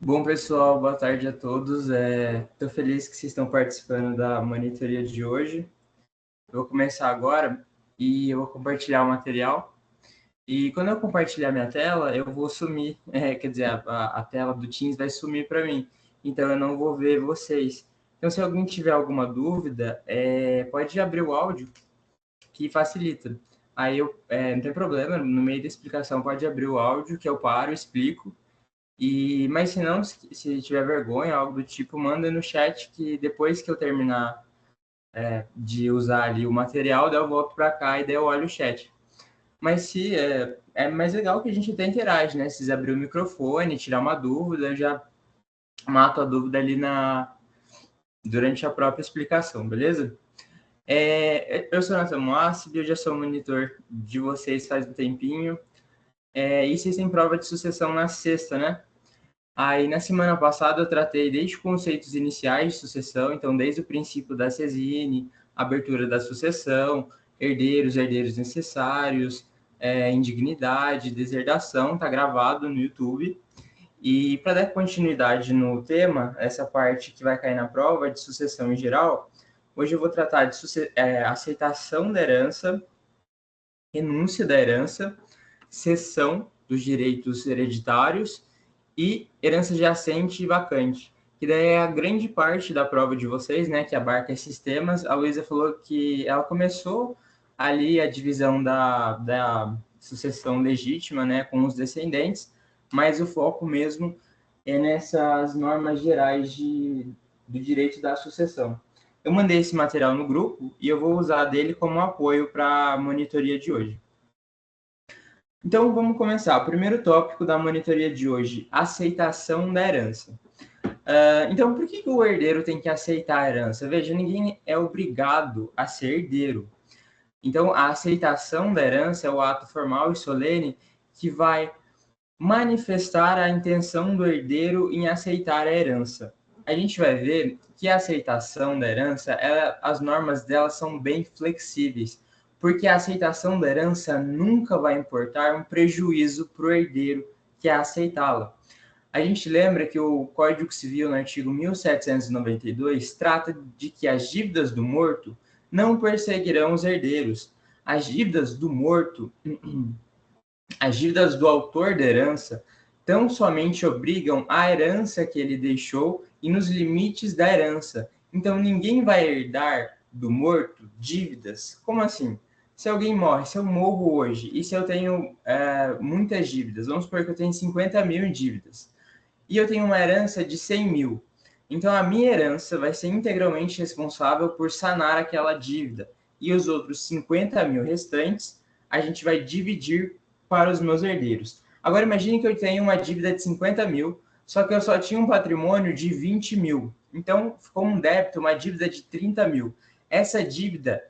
Bom, pessoal, boa tarde a todos. Estou feliz que vocês estão participando da monitoria de hoje. Eu vou começar agora e eu vou compartilhar o material. E quando eu compartilhar minha tela, eu vou sumir, quer dizer, a tela do Teams vai sumir para mim. Então, eu não vou ver vocês. Então, se alguém tiver alguma dúvida, pode abrir o áudio, que facilita. Aí, não tem problema, no meio da explicação, pode abrir o áudio, que eu paro, explico. Mas se não, se tiver vergonha, algo do tipo, manda no chat que depois que eu terminar de usar ali o material, daí eu volto para cá e daí eu olho o chat. Mas se é mais legal que a gente até interage, né? Se vocês abrir o microfone, tirar uma dúvida, eu já mato a dúvida ali durante a própria explicação, beleza? Eu sou o Nathan Moacib, eu já sou monitor de vocês faz um tempinho. E vocês têm prova de sucessão na sexta, né? Aí, na semana passada, eu tratei desde conceitos iniciais de sucessão, então, desde o princípio da Cesine, abertura da sucessão, herdeiros necessários, indignidade, deserdação, tá gravado no YouTube. E para dar continuidade no tema, essa parte que vai cair na prova de sucessão em geral, hoje eu vou tratar de aceitação da herança, renúncia da herança, cessão dos direitos hereditários e herança jacente e vacante, que daí é a grande parte da prova de vocês, né, que abarca esses temas. A Luísa falou que ela começou ali a divisão da sucessão legítima, né, com os descendentes, mas o foco mesmo é nessas normas gerais do direito da sucessão. Eu mandei esse material no grupo e eu vou usar dele como apoio para a monitoria de hoje. Então, vamos começar. O primeiro tópico da monitoria de hoje, aceitação da herança. Então, por que o herdeiro tem que aceitar a herança? Veja, ninguém é obrigado a ser herdeiro. Então, a aceitação da herança é o ato formal e solene que vai manifestar a intenção do herdeiro em aceitar a herança. A gente vai ver que a aceitação da herança, as normas dela são bem flexíveis, porque a aceitação da herança nunca vai importar um prejuízo para o herdeiro que é aceitá-la. A gente lembra que o Código Civil, no artigo 1792, trata de que as dívidas do morto não perseguirão os herdeiros. As dívidas do morto, as dívidas do autor da herança, tão somente obrigam a herança que ele deixou e nos limites da herança. Então, ninguém vai herdar do morto dívidas. Como assim? Se alguém morre, se eu morro hoje e se eu tenho muitas dívidas, vamos supor que eu tenho 50 mil em dívidas, e eu tenho uma herança de 100 mil. Então, a minha herança vai ser integralmente responsável por sanar aquela dívida. E os outros 50 mil restantes, a gente vai dividir para os meus herdeiros. Agora, imagine que eu tenho uma dívida de 50 mil, só que eu só tinha um patrimônio de 20 mil. Então, ficou um débito, uma dívida de 30 mil. Essa dívida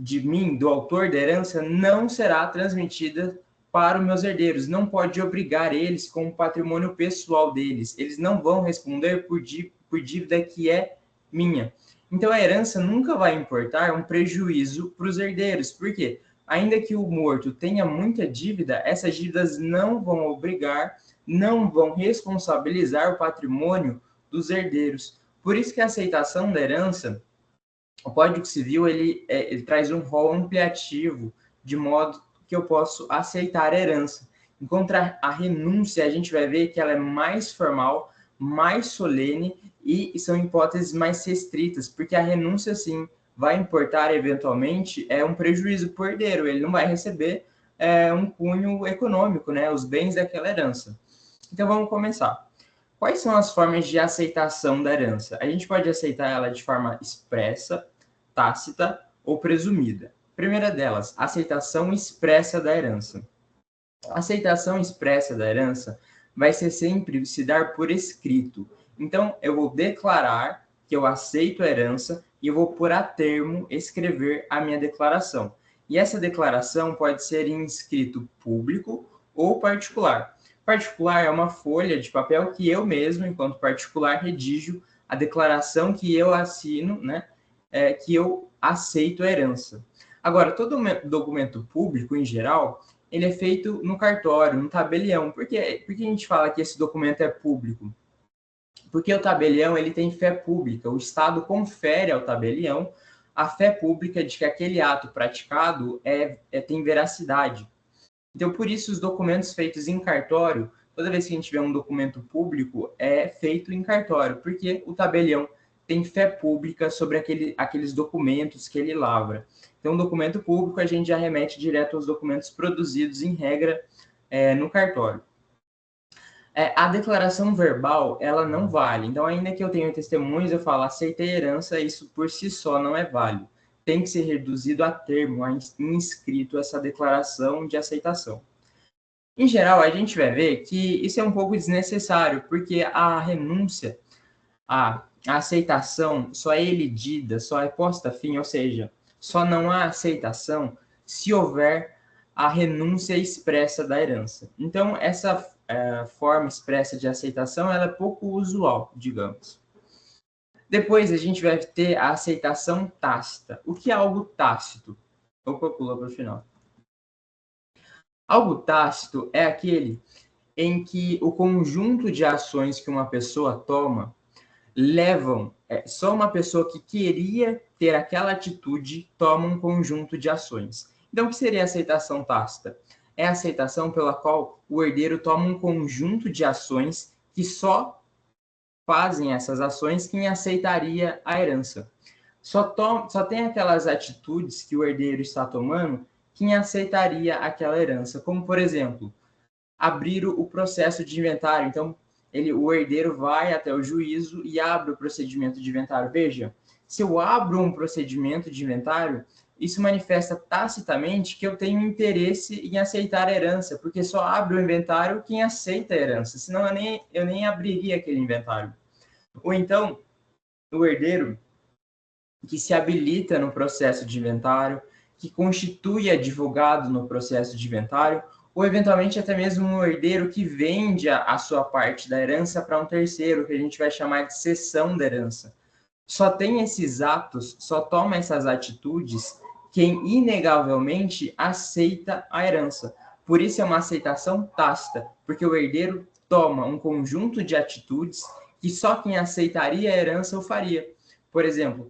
de mim, do autor da herança, não será transmitida para os meus herdeiros, não pode obrigar eles com o patrimônio pessoal deles, eles não vão responder por dívida que é minha. Então, a herança nunca vai importar um prejuízo para os herdeiros, por quê? Ainda que o morto tenha muita dívida, essas dívidas não vão obrigar, não vão responsabilizar o patrimônio dos herdeiros. Por isso que a aceitação da herança, o Código Civil, ele traz um rol ampliativo, de modo que eu posso aceitar a herança. Enquanto a renúncia, a gente vai ver que ela é mais formal, mais solene e são hipóteses mais restritas, porque a renúncia, sim, vai importar eventualmente um prejuízo para o herdeiro, ele não vai receber um cunho econômico, né, os bens daquela herança. Então vamos começar. Quais são as formas de aceitação da herança? A gente pode aceitar ela de forma expressa, tácita ou presumida. Primeira delas, aceitação expressa da herança. A aceitação expressa da herança vai ser sempre se dar por escrito. Então, eu vou declarar que eu aceito a herança e eu vou pôr a termo escrever a minha declaração. E essa declaração pode ser em escrito público ou particular. Particular é uma folha de papel que eu mesmo, enquanto particular, redijo a declaração que eu assino, né? Que eu aceito a herança. Agora, todo documento público, em geral, ele é feito no cartório, no tabelião. Por que a gente fala que esse documento é público? Porque o tabelião ele tem fé pública, o Estado confere ao tabelião a fé pública de que aquele ato praticado tem veracidade. Então, por isso, os documentos feitos em cartório, toda vez que a gente vê um documento público, é feito em cartório, porque o tabelião tem fé pública sobre aqueles documentos que ele lavra. Então, documento público, a gente já remete direto aos documentos produzidos, em regra, no cartório. A declaração verbal, ela não vale. Então, ainda que eu tenha testemunhos, eu falo, aceitei a herança, isso por si só não é válido. Tem que ser reduzido a termo, a inscrito essa declaração de aceitação. Em geral, a gente vai ver que isso é um pouco desnecessário, porque a renúncia, a aceitação só é elidida, só é posta fim, ou seja, só não há aceitação se houver a renúncia expressa da herança. Então, essa forma expressa de aceitação ela é pouco usual, digamos. Depois, a gente vai ter a aceitação tácita. O que é algo tácito? Opa, pulou para o final. Algo tácito é aquele em que o conjunto de ações que uma pessoa toma levam, só uma pessoa que queria ter aquela atitude toma um conjunto de ações. Então, o que seria a aceitação tácita? É a aceitação pela qual o herdeiro toma um conjunto de ações que só fazem essas ações quem aceitaria a herança. Só tem aquelas atitudes que o herdeiro está tomando quem aceitaria aquela herança. Como, por exemplo, abrir o processo de inventário. Então, o herdeiro vai até o juízo e abre o procedimento de inventário. Veja, se eu abro um procedimento de inventário, isso manifesta tacitamente que eu tenho interesse em aceitar a herança, porque só abre o inventário quem aceita a herança, senão eu nem abriria aquele inventário. Ou então, o herdeiro que se habilita no processo de inventário, que constitui advogado no processo de inventário, ou eventualmente até mesmo um herdeiro que vende a sua parte da herança para um terceiro, que a gente vai chamar de cessão da herança. Só tem esses atos, só toma essas atitudes quem inegavelmente aceita a herança. Por isso é uma aceitação tácita, porque o herdeiro toma um conjunto de atitudes que só quem aceitaria a herança o faria. Por exemplo,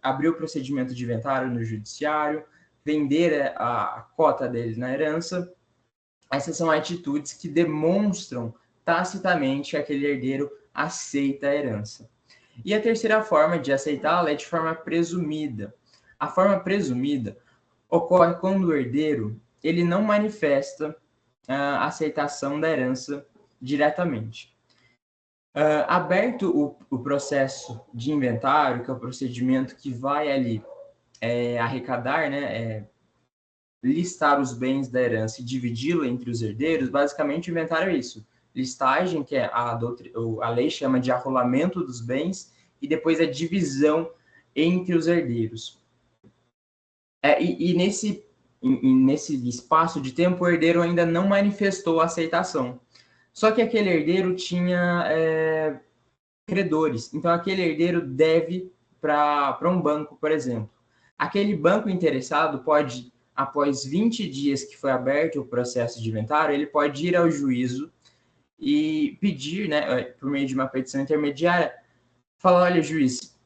abrir o procedimento de inventário no judiciário, vender a cota dele na herança. Essas são atitudes que demonstram tacitamente que aquele herdeiro aceita a herança. E a terceira forma de aceitá-la é de forma presumida. A forma presumida ocorre quando o herdeiro ele não manifesta a aceitação da herança diretamente. Aberto o processo de inventário, que é o procedimento que vai ali arrecadar, né, listar os bens da herança e dividi-lo entre os herdeiros, basicamente o inventário é isso. Listagem, que é a lei chama de arrolamento dos bens, e depois a divisão entre os herdeiros. Nesse espaço de tempo, o herdeiro ainda não manifestou a aceitação. Só que aquele herdeiro tinha credores. Então, aquele herdeiro deve para um banco, por exemplo. Aquele banco interessado pode, após 20 dias que foi aberto o processo de inventário, ele pode ir ao juízo e pedir, né, por meio de uma petição intermediária, falar, olha, juiz,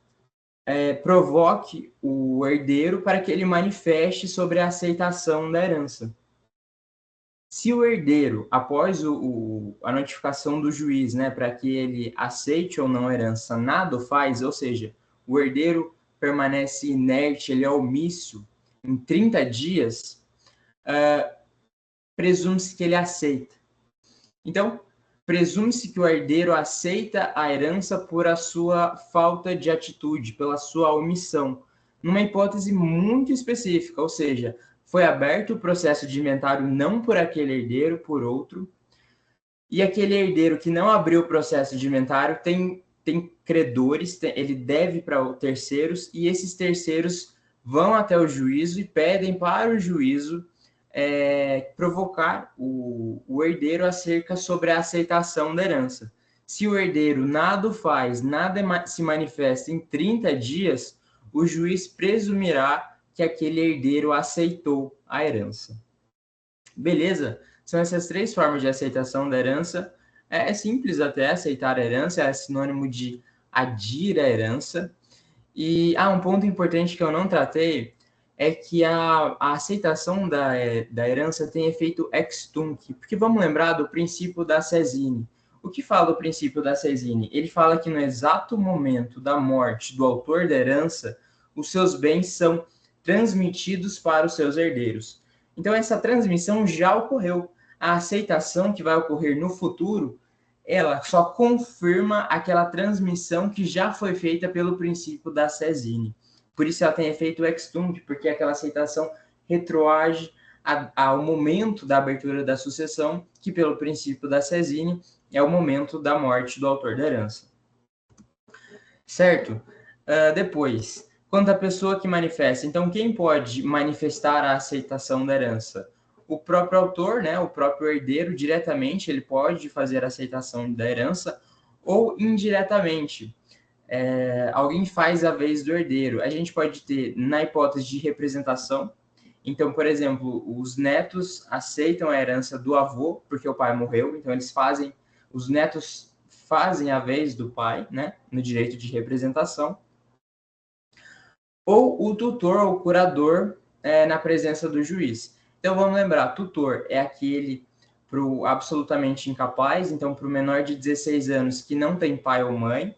provoque o herdeiro para que ele manifeste sobre a aceitação da herança. Se o herdeiro, após a notificação do juiz, né, para que ele aceite ou não a herança, nada o faz, ou seja, o herdeiro permanece inerte, ele é omisso, em 30 dias, presume-se que ele aceita. Então, presume-se que o herdeiro aceita a herança por a sua falta de atitude, pela sua omissão, numa hipótese muito específica, ou seja, foi aberto o processo de inventário não por aquele herdeiro, por outro, e aquele herdeiro que não abriu o processo de inventário tem credores, ele deve para terceiros, e esses terceiros vão até o juízo e pedem para o juízo provocar o herdeiro acerca sobre a aceitação da herança. Se o herdeiro nada faz, nada se manifesta em 30 dias, o juiz presumirá que aquele herdeiro aceitou a herança. Beleza? São essas três formas de aceitação da herança. É simples até aceitar a herança, é sinônimo de adir à herança. E um ponto importante que eu não tratei é que a aceitação da herança tem efeito ex tunc, porque vamos lembrar do princípio da Cesine. O que fala o princípio da Cesine? Ele fala que no exato momento da morte do autor da herança, os seus bens são transmitidos para os seus herdeiros. Então, essa transmissão já ocorreu. A aceitação que vai ocorrer no futuro, ela só confirma aquela transmissão que já foi feita pelo princípio da Cesine. Por isso ela tem efeito ex tunc, porque aquela aceitação retroage ao momento da abertura da sucessão, que pelo princípio da Cesine é o momento da morte do autor da herança. Certo? Depois, quanto à pessoa que manifesta, então quem pode manifestar a aceitação da herança? O próprio autor, né, o próprio herdeiro, diretamente, ele pode fazer a aceitação da herança, ou indiretamente. Alguém faz a vez do herdeiro. A gente pode ter, na hipótese de representação, então, por exemplo, os netos aceitam a herança do avô, porque o pai morreu, então os netos fazem a vez do pai, né, no direito de representação. Ou o tutor ou curador na presença do juiz. Então, vamos lembrar, tutor é aquele para o absolutamente incapaz, então para o menor de 16 anos que não tem pai ou mãe.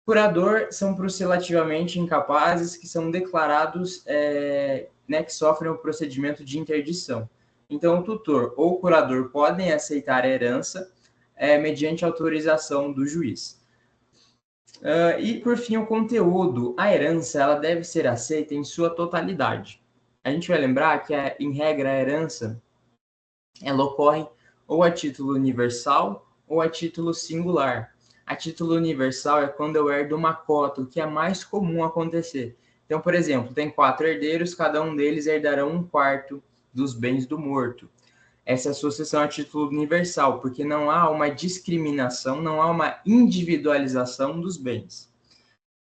Curador são para os relativamente incapazes que são declarados, que sofrem o procedimento de interdição. Então, o tutor ou o curador podem aceitar a herança mediante autorização do juiz. E, por fim, o conteúdo. A herança ela deve ser aceita em sua totalidade. A gente vai lembrar que, em regra, a herança ela ocorre ou a título universal ou a título singular. A título universal é quando eu herdo uma cota, o que é mais comum acontecer. Então, por exemplo, tem 4 herdeiros, cada um deles herdarão 1/4 dos bens do morto. Essa é a sucessão a título universal, porque não há uma discriminação, não há uma individualização dos bens.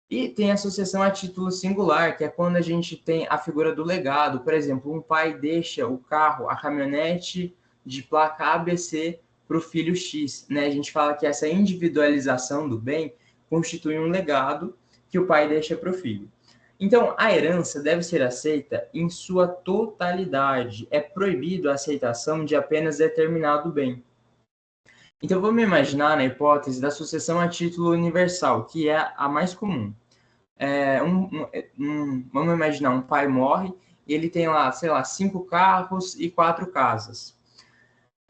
E tem a sucessão a título singular, que é quando a gente tem a figura do legado. Por exemplo, um pai deixa o carro, a caminhonete de placa ABC para o filho X. Né? A gente fala que essa individualização do bem constitui um legado que o pai deixa para o filho. Então, a herança deve ser aceita em sua totalidade. É proibido a aceitação de apenas determinado bem. Então, vamos imaginar na hipótese da sucessão a título universal, que é a mais comum. Vamos imaginar, um pai morre e ele tem lá, 5 carros e 4 casas.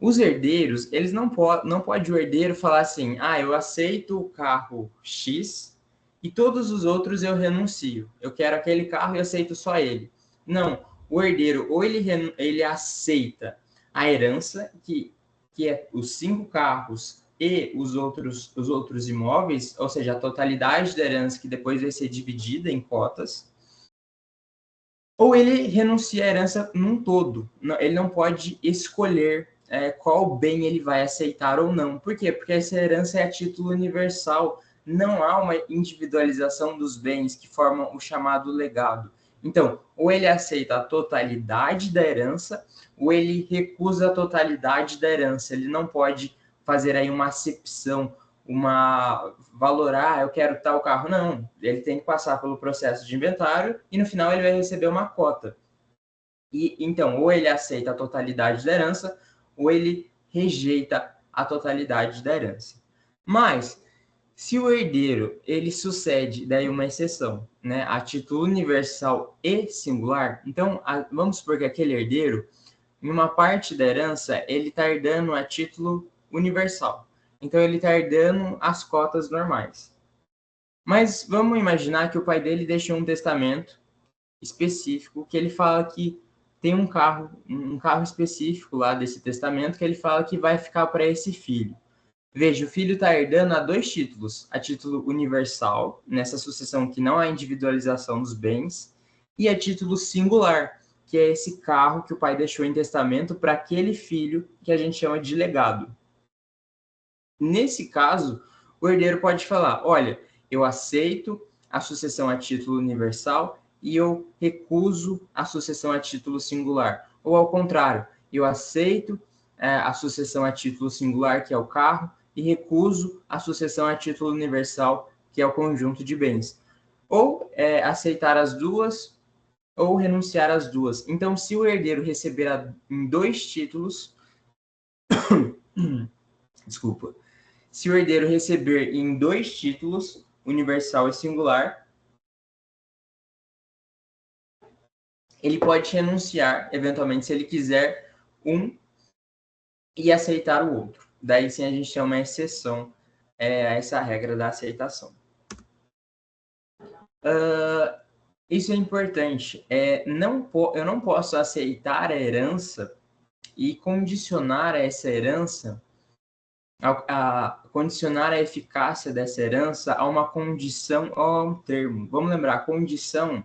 Os herdeiros, eles não pode o herdeiro falar assim, eu aceito o carro X e todos os outros eu renuncio. Eu quero aquele carro e aceito só ele. Não, o herdeiro, ou ele aceita a herança, que é os 5 carros e os outros imóveis, ou seja, a totalidade da herança que depois vai ser dividida em cotas, ou ele renuncia à herança num todo. Ele não pode escolher qual bem ele vai aceitar ou não. Por quê? Porque essa herança é a título universal. Não há uma individualização dos bens que formam o chamado legado. Então, ou ele aceita a totalidade da herança, ou ele recusa a totalidade da herança. Ele não pode fazer aí uma acepção, valorar, eu quero tal carro. Não, ele tem que passar pelo processo de inventário e no final ele vai receber uma cota. E então, ou ele aceita a totalidade da herança, ou ele rejeita a totalidade da herança. Mas, se o herdeiro ele sucede, daí uma exceção, né, a título universal e singular, então vamos supor que aquele herdeiro, em uma parte da herança, ele está herdando a título universal. Então, ele está herdando as cotas normais. Mas vamos imaginar que o pai dele deixou um testamento específico, que ele fala que tem um carro específico lá desse testamento, que ele fala que vai ficar para esse filho. Veja, o filho está herdando a 2 títulos, a título universal, nessa sucessão que não há individualização dos bens, e a título singular, que é esse carro que o pai deixou em testamento para aquele filho que a gente chama de legado. Nesse caso, o herdeiro pode falar, olha, eu aceito a sucessão a título universal e eu recuso a sucessão a título singular. Ou ao contrário, eu aceito a sucessão a título singular, que é o carro, e recuso a sucessão a título universal, que é o conjunto de bens. Ou aceitar as duas, ou renunciar às duas. Então, se o herdeiro receber em 2 títulos... Desculpa. Se o herdeiro receber em 2 títulos, universal e singular, ele pode renunciar, eventualmente, se ele quiser, um e aceitar o outro. Daí sim a gente tem uma exceção a essa regra da aceitação. Isso é importante. Eu não posso aceitar a herança e condicionar essa herança, condicionar a eficácia dessa herança a uma condição ou a um termo. Vamos lembrar, a condição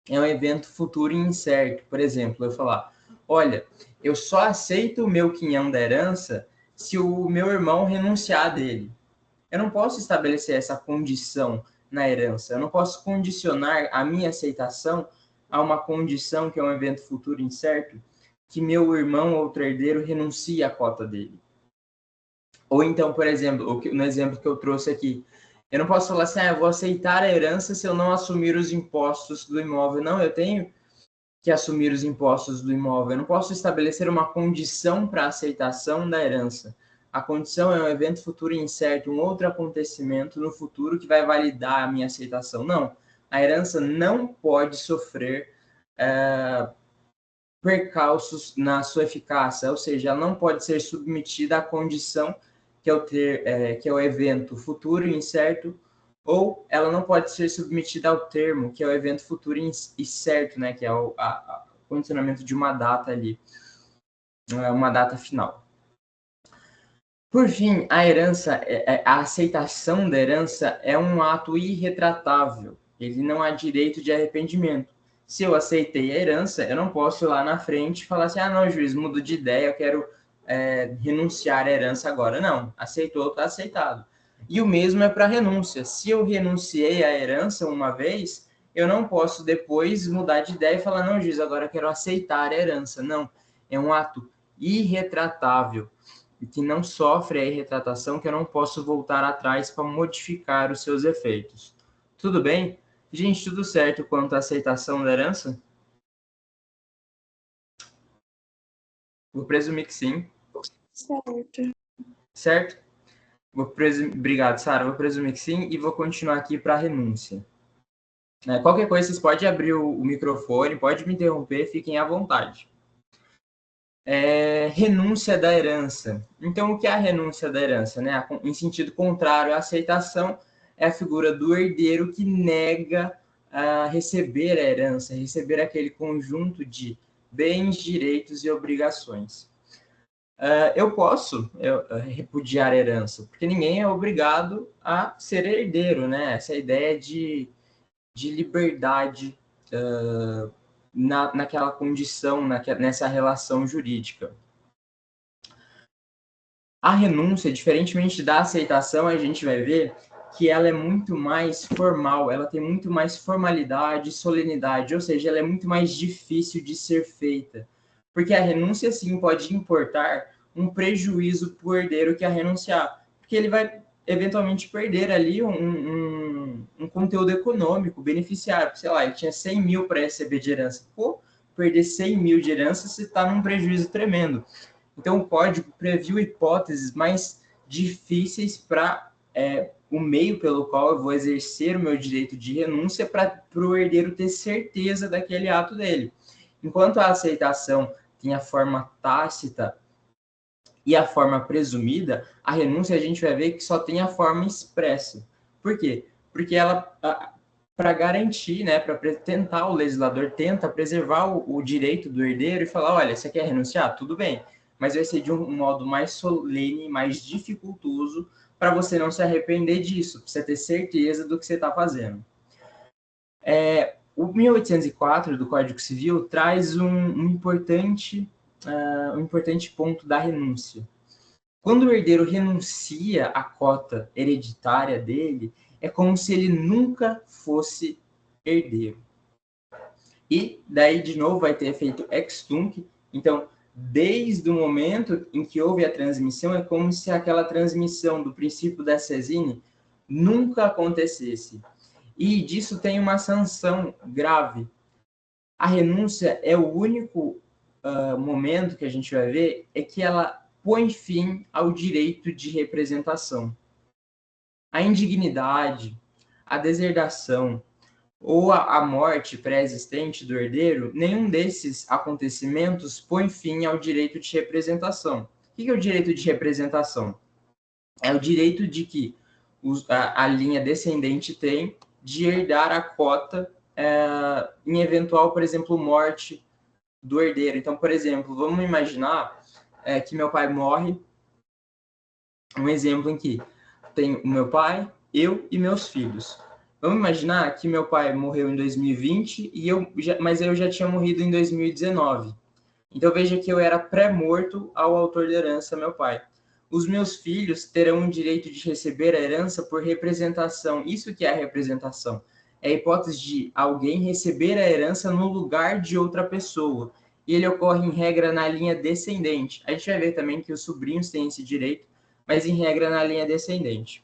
é um evento futuro e incerto. Por exemplo, eu falar, olha, eu só aceito o meu quinhão da herança se o meu irmão renunciar dele. Eu não posso estabelecer essa condição na herança. Eu não posso condicionar a minha aceitação a uma condição que é um evento futuro incerto, que meu irmão ou outro herdeiro renuncie à cota dele. Ou então, por exemplo, no exemplo que eu trouxe aqui, eu não posso falar assim, eu vou aceitar a herança se eu não assumir os impostos do imóvel. Não, eu tenho que assumir os impostos do imóvel. Eu não posso estabelecer uma condição para a aceitação da herança. A condição é um evento futuro incerto, um outro acontecimento no futuro que vai validar a minha aceitação. Não, a herança não pode sofrer percalços na sua eficácia, ou seja, ela não pode ser submetida à condição que é o evento futuro incerto, ou ela não pode ser submetida ao termo, que é o evento futuro incerto, né, que é o condicionamento de uma data ali, uma data final. Por fim, a herança, a aceitação da herança é um ato irretratável, ele não há direito de arrependimento. Se eu aceitei a herança, eu não posso ir lá na frente e falar assim, não, juiz, mudo de ideia, eu quero renunciar à herança agora. Não, aceitou, está aceitado. E o mesmo é para a renúncia. Se eu renunciei à herança uma vez, eu não posso depois mudar de ideia e falar, não, juiz, agora eu quero aceitar a herança. Não, é um ato irretratável, que não sofre a irretratação, que eu não posso voltar atrás para modificar os seus efeitos. Tudo bem? Gente, tudo certo quanto à aceitação da herança? Vou presumir que sim. Certo. Certo? Obrigado, Sara. Vou presumir que sim e vou continuar aqui para a renúncia. Qualquer coisa, vocês podem abrir o microfone, pode me interromper, fiquem à vontade. Renúncia da herança. Então, o que é a renúncia da herança? Né? Em sentido contrário à aceitação, é a figura do herdeiro que nega receber a herança, receber aquele conjunto de bens, direitos e obrigações. Eu posso repudiar a herança, porque ninguém é obrigado a ser herdeiro, né? Essa ideia de liberdade naquela condição, nessa relação jurídica. A renúncia, diferentemente da aceitação, a gente vai ver que ela é muito mais formal, ela tem muito mais formalidade, solenidade, ou seja, ela é muito mais difícil de ser feita. Porque a renúncia, sim, pode importar um prejuízo para o herdeiro que a renunciar, porque ele vai eventualmente perder ali um conteúdo econômico, beneficiário. Sei lá, ele tinha 100 mil para receber de herança. Pô, perder 100 mil de herança, você está num prejuízo tremendo. Então, o código previu hipóteses mais difíceis para o meio pelo qual eu vou exercer o meu direito de renúncia para o herdeiro ter certeza daquele ato dele. Enquanto a aceitação tem a forma tácita e a forma presumida, a renúncia a gente vai ver que só tem a forma expressa. Por quê? Porque ela, para garantir, né, para tentar, o legislador tenta preservar o direito do herdeiro e falar, olha, você quer renunciar? Tudo bem, mas vai ser de um modo mais solene, mais dificultoso, para você não se arrepender disso, para você ter certeza do que você está fazendo. O 1804 do Código Civil traz um importante ponto da renúncia. Quando o herdeiro renuncia à cota hereditária dele, é como se ele nunca fosse herdeiro. E daí, de novo, vai ter efeito ex tunc. Então, desde o momento em que houve a transmissão, é como se aquela transmissão do princípio da sesine nunca acontecesse. E disso tem uma sanção grave. A renúncia é o único momento que a gente vai ver é que ela põe fim ao direito de representação. A indignidade, a deserdação ou a morte pré-existente do herdeiro, nenhum desses acontecimentos põe fim ao direito de representação. O que é o direito de representação? É o direito de que a linha descendente tem de herdar a cota em eventual, por exemplo, morte do herdeiro. Então, por exemplo, vamos imaginar que meu pai morre, um exemplo em que tem o meu pai, eu e meus filhos. Vamos imaginar que meu pai morreu em 2020, mas eu já tinha morrido em 2019. Então veja que eu era pré-morto ao autor da herança, meu pai. Os meus filhos terão o direito de receber a herança por representação. Isso que é a representação. É a hipótese de alguém receber a herança no lugar de outra pessoa. E ele ocorre, em regra, na linha descendente. A gente vai ver também que os sobrinhos têm esse direito, mas, em regra, na linha descendente.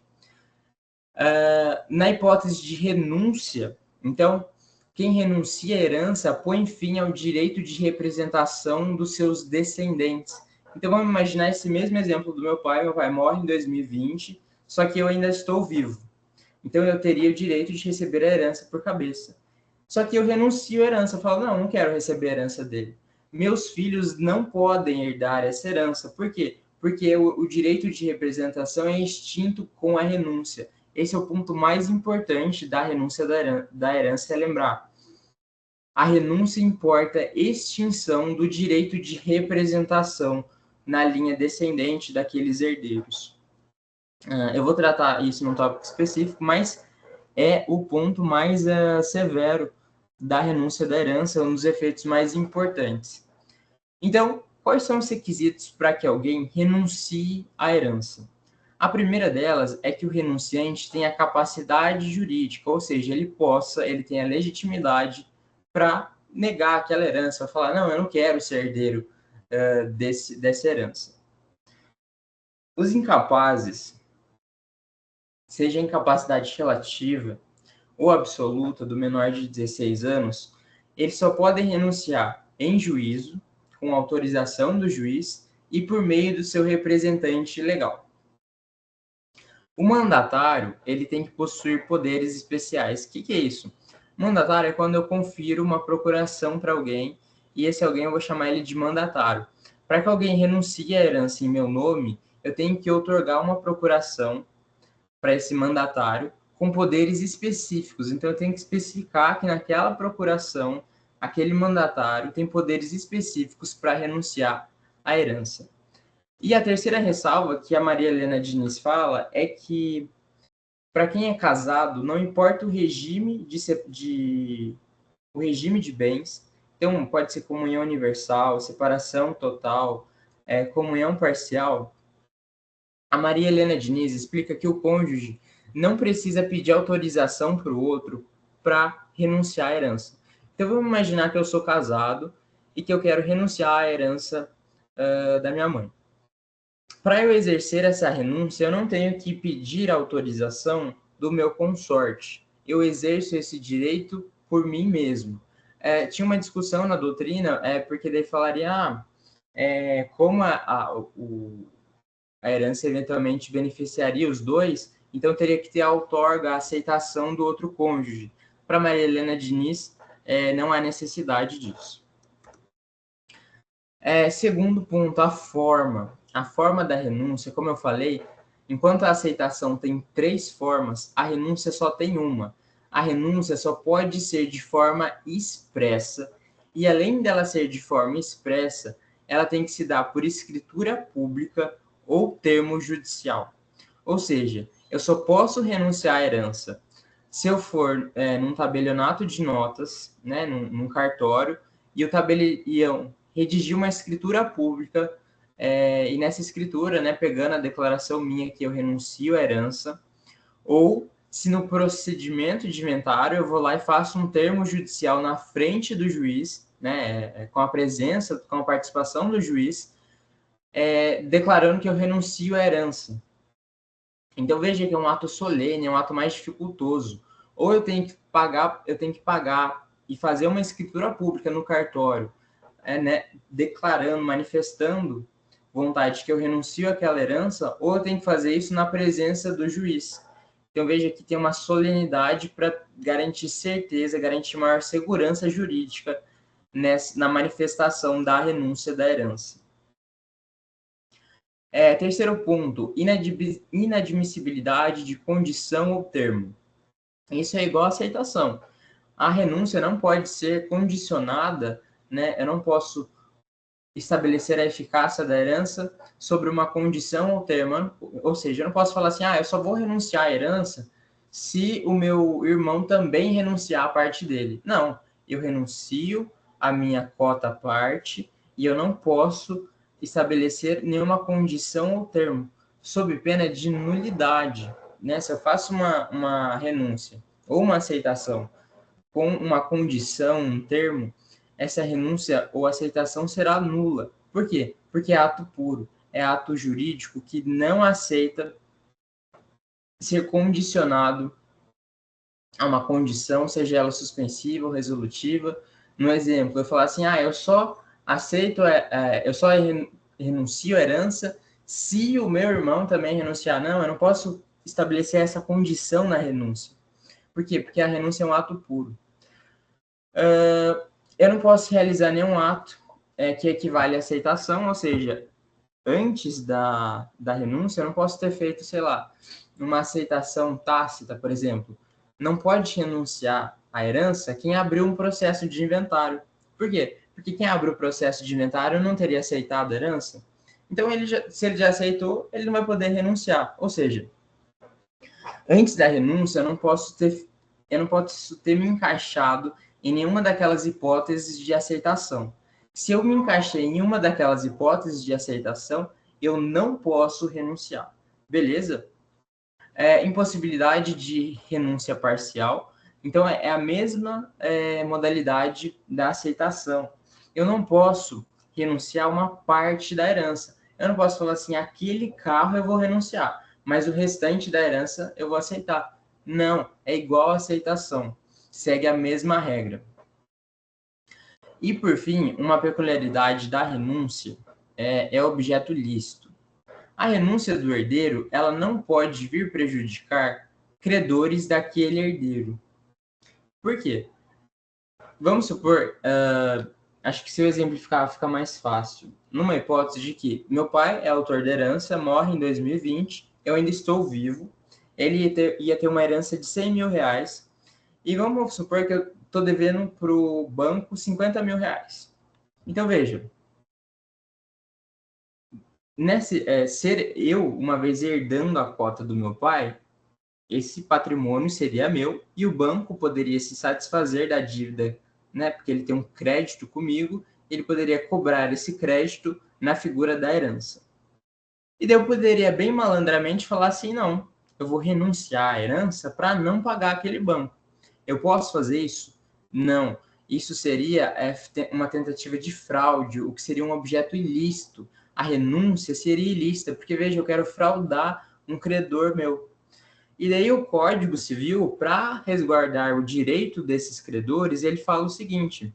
Na hipótese de renúncia, então, quem renuncia à herança põe fim ao direito de representação dos seus descendentes. Então, vamos imaginar esse mesmo exemplo do meu pai. Meu pai morre em 2020, só que eu ainda estou vivo. Então, eu teria o direito de receber a herança por cabeça. Só que eu renuncio à herança. Eu falo, não quero receber a herança dele. Meus filhos não podem herdar essa herança. Por quê? Porque o direito de representação é extinto com a renúncia. Esse é o ponto mais importante da renúncia da herança, é lembrar. A renúncia importa a extinção do direito de representação na linha descendente daqueles herdeiros. Eu vou tratar isso num tópico específico, mas é o ponto mais severo da renúncia da herança, um dos efeitos mais importantes. Então, quais são os requisitos para que alguém renuncie à herança? A primeira delas é que o renunciante tenha capacidade jurídica, ou seja, ele tenha legitimidade para negar aquela herança, falar, não, eu não quero ser herdeiro dessa herança. Os incapazes, seja a incapacidade relativa ou absoluta do menor de 16 anos, eles só podem renunciar em juízo, com autorização do juiz e por meio do seu representante legal. O mandatário, ele tem que possuir poderes especiais. O que é isso? Mandatário é quando eu confiro uma procuração para alguém, e esse alguém eu vou chamar ele de mandatário. Para que alguém renuncie à herança em meu nome, eu tenho que outorgar uma procuração para esse mandatário com poderes específicos. Então, eu tenho que especificar que naquela procuração, aquele mandatário tem poderes específicos para renunciar à herança. E a terceira ressalva que a Maria Helena Diniz fala é que, para quem é casado, não importa o regime o regime de bens, então pode ser comunhão universal, separação total, comunhão parcial. A Maria Helena Diniz explica que o cônjuge não precisa pedir autorização para o outro para renunciar à herança. Então vamos imaginar que eu sou casado e que eu quero renunciar à herança da minha mãe. Para eu exercer essa renúncia, eu não tenho que pedir autorização do meu consorte. Eu exerço esse direito por mim mesmo. Tinha uma discussão na doutrina, porque daí falaria, como a herança eventualmente beneficiaria os dois, então teria que ter a outorga, a aceitação do outro cônjuge. Para Maria Helena Diniz, não há necessidade disso. Segundo ponto, a forma. A forma da renúncia, como eu falei, enquanto a aceitação tem 3 formas, a renúncia só tem uma. A renúncia só pode ser de forma expressa, e além dela ser de forma expressa, ela tem que se dar por escritura pública ou termo judicial. Ou seja, eu só posso renunciar à herança se eu for num tabelionato de notas, né, num cartório, e o tabelião redigir uma escritura pública, e nessa escritura, né, pegando a declaração minha que eu renuncio à herança, ou se no procedimento de inventário eu vou lá e faço um termo judicial na frente do juiz, né, com a presença, com a participação do juiz, declarando que eu renuncio à herança. Então veja que é um ato solene, é um ato mais dificultoso. Ou eu tenho que pagar e fazer uma escritura pública no cartório, né, declarando, manifestando vontade que eu renuncio àquela herança, ou eu tenho que fazer isso na presença do juiz. Então veja que tem uma solenidade para garantir certeza, garantir maior segurança jurídica na manifestação da renúncia da herança. Terceiro ponto, inadmissibilidade de condição ou termo. Isso é igual a aceitação. A renúncia não pode ser condicionada, né? Eu não posso estabelecer a eficácia da herança sobre uma condição ou termo. Ou seja, eu não posso falar assim, eu só vou renunciar à herança se o meu irmão também renunciar a parte dele. Não, eu renuncio a minha cota à parte e eu não posso estabelecer nenhuma condição ou termo, sob pena de nulidade, né? Se eu faço uma renúncia ou uma aceitação com uma condição, um termo, essa renúncia ou aceitação será nula. Por quê? Porque é ato puro, é ato jurídico que não aceita ser condicionado a uma condição, seja ela suspensiva ou resolutiva. No exemplo, eu falar assim, eu só aceito, eu só renuncio à herança se o meu irmão também renunciar. Não, eu não posso estabelecer essa condição na renúncia. Por quê? Porque a renúncia é um ato puro. Eu não posso realizar nenhum ato que equivale à aceitação, ou seja, antes da renúncia, eu não posso ter feito, sei lá, uma aceitação tácita, por exemplo. Não pode renunciar à herança quem abriu um processo de inventário. Por quê? Porque quem abriu o processo de inventário não teria aceitado a herança. Então, se ele já aceitou, ele não vai poder renunciar. Ou seja, antes da renúncia, eu não posso ter me encaixado em nenhuma daquelas hipóteses de aceitação. Se eu me encaixei em uma daquelas hipóteses de aceitação, eu não posso renunciar. Beleza? Impossibilidade de renúncia parcial. Então, é a mesma modalidade da aceitação. Eu não posso renunciar a uma parte da herança. Eu não posso falar assim, aquele carro eu vou renunciar, mas o restante da herança eu vou aceitar. Não, é igual a aceitação. Segue a mesma regra. E, por fim, uma peculiaridade da renúncia é objeto lícito. A renúncia do herdeiro, ela não pode vir prejudicar credores daquele herdeiro. Por quê? Vamos supor, acho que se eu exemplificar fica mais fácil. Numa hipótese de que meu pai é autor da herança, morre em 2020, eu ainda estou vivo, ele ia ter uma herança de 100 mil reais, e vamos supor que eu estou devendo para o banco 50 mil reais. Então, veja, ser eu, uma vez herdando a cota do meu pai, esse patrimônio seria meu e o banco poderia se satisfazer da dívida, né? Porque ele tem um crédito comigo, ele poderia cobrar esse crédito na figura da herança. E daí eu poderia bem malandramente falar assim, não, eu vou renunciar à herança para não pagar aquele banco. Eu posso fazer isso? Não. Isso seria uma tentativa de fraude, o que seria um objeto ilícito. A renúncia seria ilícita, porque, veja, eu quero fraudar um credor meu. E daí o Código Civil, para resguardar o direito desses credores, ele fala o seguinte: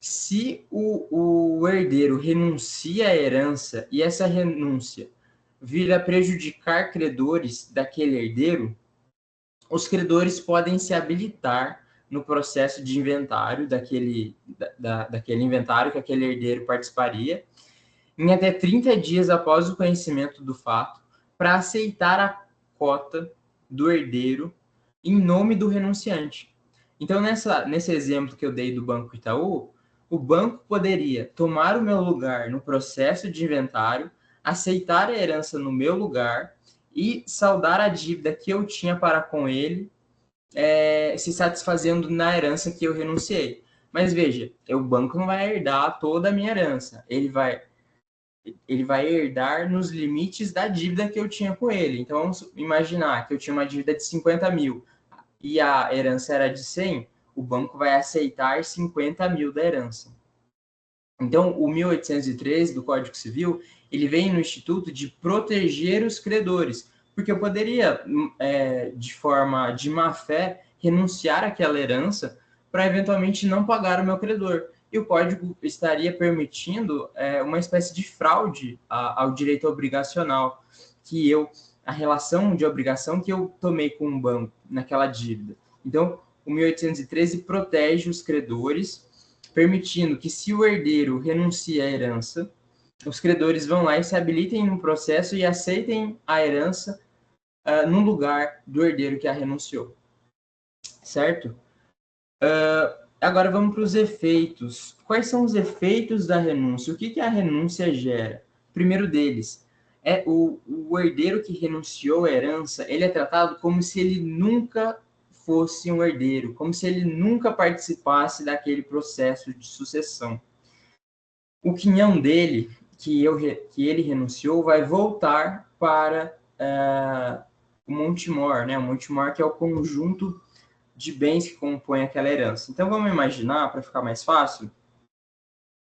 se o herdeiro renuncia à herança e essa renúncia vir a prejudicar credores daquele herdeiro, os credores podem se habilitar no processo de inventário daquele inventário que aquele herdeiro participaria, em até 30 dias após o conhecimento do fato, para aceitar a cota do herdeiro em nome do renunciante. Então, nesse exemplo que eu dei do Banco Itaú, o banco poderia tomar o meu lugar no processo de inventário, aceitar a herança no meu lugar e saldar a dívida que eu tinha para com ele, se satisfazendo na herança que eu renunciei. Mas veja, o banco não vai herdar toda a minha herança. Ele vai herdar nos limites da dívida que eu tinha com ele. Então, vamos imaginar que eu tinha uma dívida de 50 mil e a herança era de 100. o banco vai aceitar 50 mil da herança. Então, o 1813 do Código Civil, ele vem no instituto de proteger os credores, porque eu poderia, de forma de má fé, renunciar àquela herança para eventualmente não pagar o meu credor. E o Código estaria permitindo uma espécie de fraude ao direito obrigacional, a relação de obrigação que eu tomei com o banco naquela dívida. Então, o 1813 protege os credores, permitindo que, se o herdeiro renuncia à herança, os credores vão lá e se habilitem no processo e aceitem a herança no lugar do herdeiro que a renunciou. Certo? Agora vamos para os efeitos. Quais são os efeitos da renúncia? O que a renúncia gera? Primeiro deles, o herdeiro que renunciou à herança, ele é tratado como se ele nunca fosse um herdeiro, como se ele nunca participasse daquele processo de sucessão. O quinhão dele, que ele renunciou, vai voltar para o Montemor, né? O Montemor, que é o conjunto de bens que compõem aquela herança. Então, vamos imaginar, para ficar mais fácil,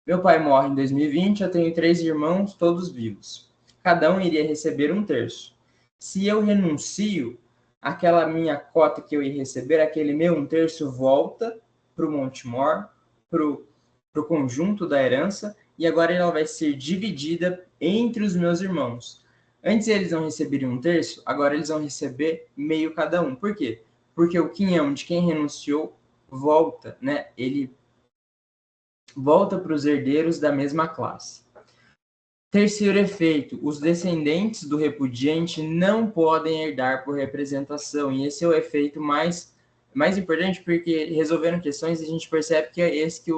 meu pai morre em 2020, eu tenho 3 irmãos, todos vivos. Cada um iria receber 1/3. Se eu renuncio, aquela minha cota que eu ia receber, aquele meu 1/3 volta para o Montemor, para o conjunto da herança, e agora ela vai ser dividida entre os meus irmãos. Antes eles não receberiam 1/3, agora eles vão receber meio cada um. Por quê? Porque o quinhão de quem renunciou volta, né? Ele volta para os herdeiros da mesma classe. Terceiro efeito, os descendentes do repudiante não podem herdar por representação, e esse é o efeito mais importante, porque resolvendo questões a gente percebe que é esse que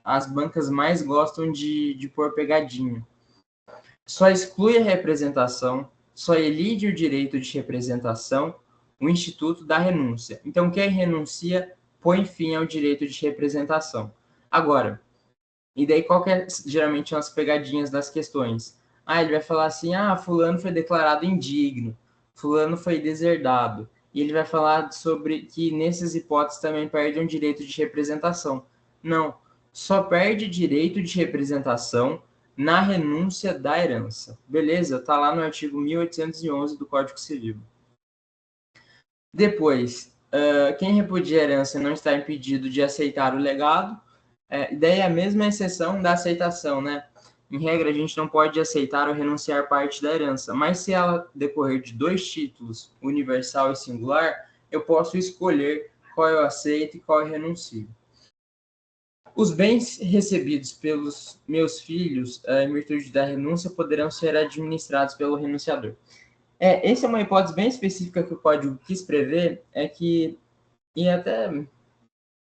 as bancas mais gostam de pôr pegadinha. Só exclui a representação, só elide o direito de representação o instituto da renúncia. Então, quem renuncia põe fim ao direito de representação. Agora, e daí qual que geralmente são as pegadinhas das questões? Ele vai falar assim, fulano foi declarado indigno, fulano foi deserdado, e ele vai falar sobre que nessas hipóteses também perde um direito de representação. Não, só perde direito de representação na renúncia da herança. Beleza? Tá lá no artigo 1811 do Código Civil. Depois, quem repudia a herança não está impedido de aceitar o legado. Daí a mesma exceção da aceitação, né? Em regra, a gente não pode aceitar ou renunciar parte da herança, mas se ela decorrer de 2 títulos, universal e singular, eu posso escolher qual eu aceito e qual eu renuncio. Os bens recebidos pelos meus filhos, em virtude da renúncia, poderão ser administrados pelo renunciador. Essa é uma hipótese bem específica que o Código quis prever, e até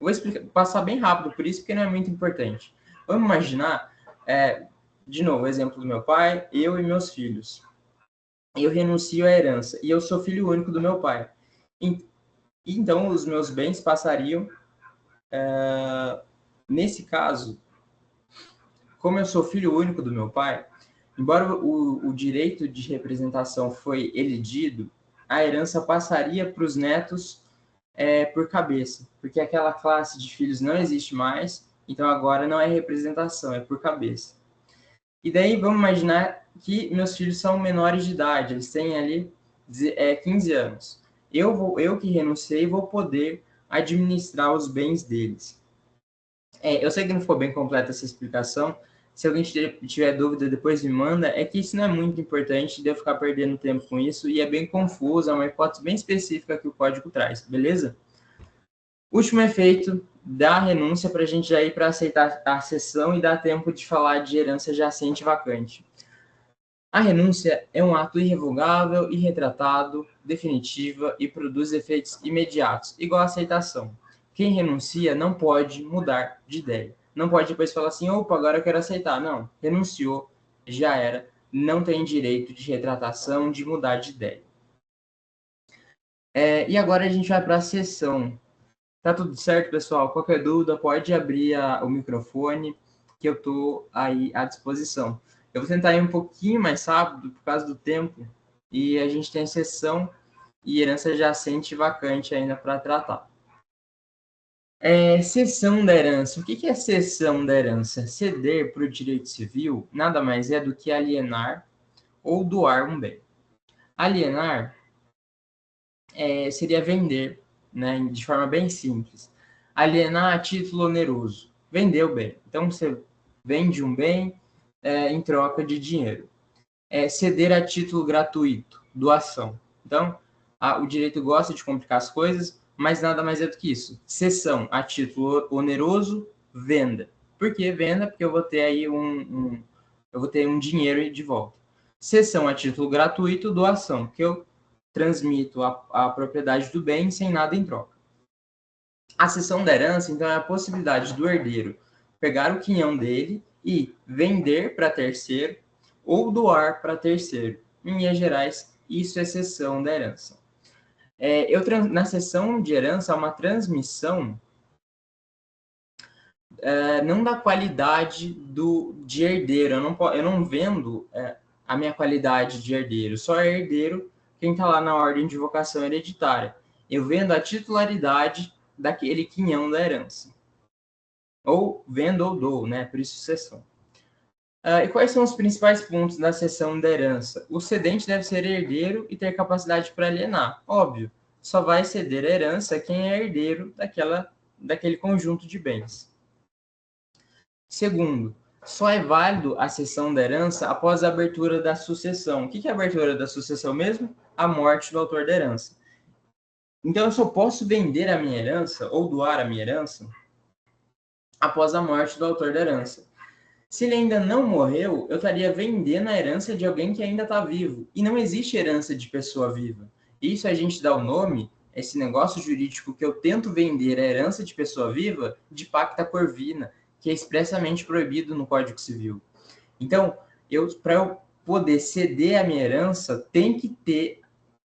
vou passar bem rápido por isso, porque não é muito importante. Vamos imaginar, de novo, o exemplo do meu pai, eu e meus filhos. Eu renuncio à herança, e eu sou filho único do meu pai. Então, os meus bens passariam, nesse caso, como eu sou filho único do meu pai, embora o direito de representação foi elidido, a herança passaria para os netos por cabeça, porque aquela classe de filhos não existe mais, então agora não é representação, é por cabeça. E daí vamos imaginar que meus filhos são menores de idade, eles têm ali 15 anos. Eu que renunciei vou poder administrar os bens deles. Eu sei que não ficou bem completa essa explicação. Se alguém tiver dúvida, depois me manda. É que isso não é muito importante de eu ficar perdendo tempo com isso, e é bem confuso, é uma hipótese bem específica que o código traz, beleza? Último efeito da renúncia, para a gente já ir para aceitar a cessão e dar tempo de falar de herança jacente vacante. A renúncia é um ato irrevogável, irretratado, definitiva e produz efeitos imediatos, igual a aceitação. Quem renuncia não pode mudar de ideia. Não pode depois falar assim, opa, agora eu quero aceitar. Não, renunciou, já era, não tem direito de retratação, de mudar de ideia. E agora a gente vai para a sessão. Tá tudo certo, pessoal? Qualquer dúvida, pode abrir o microfone, que eu estou aí à disposição. Eu vou tentar ir um pouquinho mais rápido, por causa do tempo, e a gente tem sessão e herança jacente vacante ainda para tratar. Cessão da herança. O que é cessão da herança? Ceder para o direito civil nada mais é do que alienar ou doar um bem. Alienar seria vender, né, de forma bem simples. Alienar a título oneroso, vender o bem. Então, você vende um bem em troca de dinheiro. Ceder a título gratuito, doação. Então, o direito gosta de complicar as coisas, mas nada mais é do que isso. Cessão a título oneroso, venda. Por que venda? Porque eu vou ter aí eu vou ter um dinheiro de volta. Cessão a título gratuito, doação, que eu transmito a propriedade do bem sem nada em troca. A cessão da herança, então, é a possibilidade do herdeiro pegar o quinhão dele e vender para terceiro ou doar para terceiro. Em linhas gerais, isso é cessão da herança. Na cessão de herança, há uma transmissão não da qualidade de herdeiro. Eu não vendo a minha qualidade de herdeiro, só é herdeiro quem está lá na ordem de vocação hereditária. Eu vendo a titularidade daquele quinhão da herança. Ou vendo ou dou, né? Por isso cessão. E quais são os principais pontos da cessão da herança? O cedente deve ser herdeiro e ter capacidade para alienar. Óbvio, só vai ceder a herança quem é herdeiro daquele conjunto de bens. Segundo, só é válido a cessão da herança após a abertura da sucessão. O que é a abertura da sucessão mesmo? A morte do autor da herança. Então, eu só posso vender a minha herança ou doar a minha herança após a morte do autor da herança. Se ele ainda não morreu, eu estaria vendendo a herança de alguém que ainda está vivo. E não existe herança de pessoa viva. Isso a gente dá o nome, esse negócio jurídico que eu tento vender a herança de pessoa viva, de pacta corvina, que é expressamente proibido no Código Civil. Então, para eu poder ceder a minha herança, tem que ter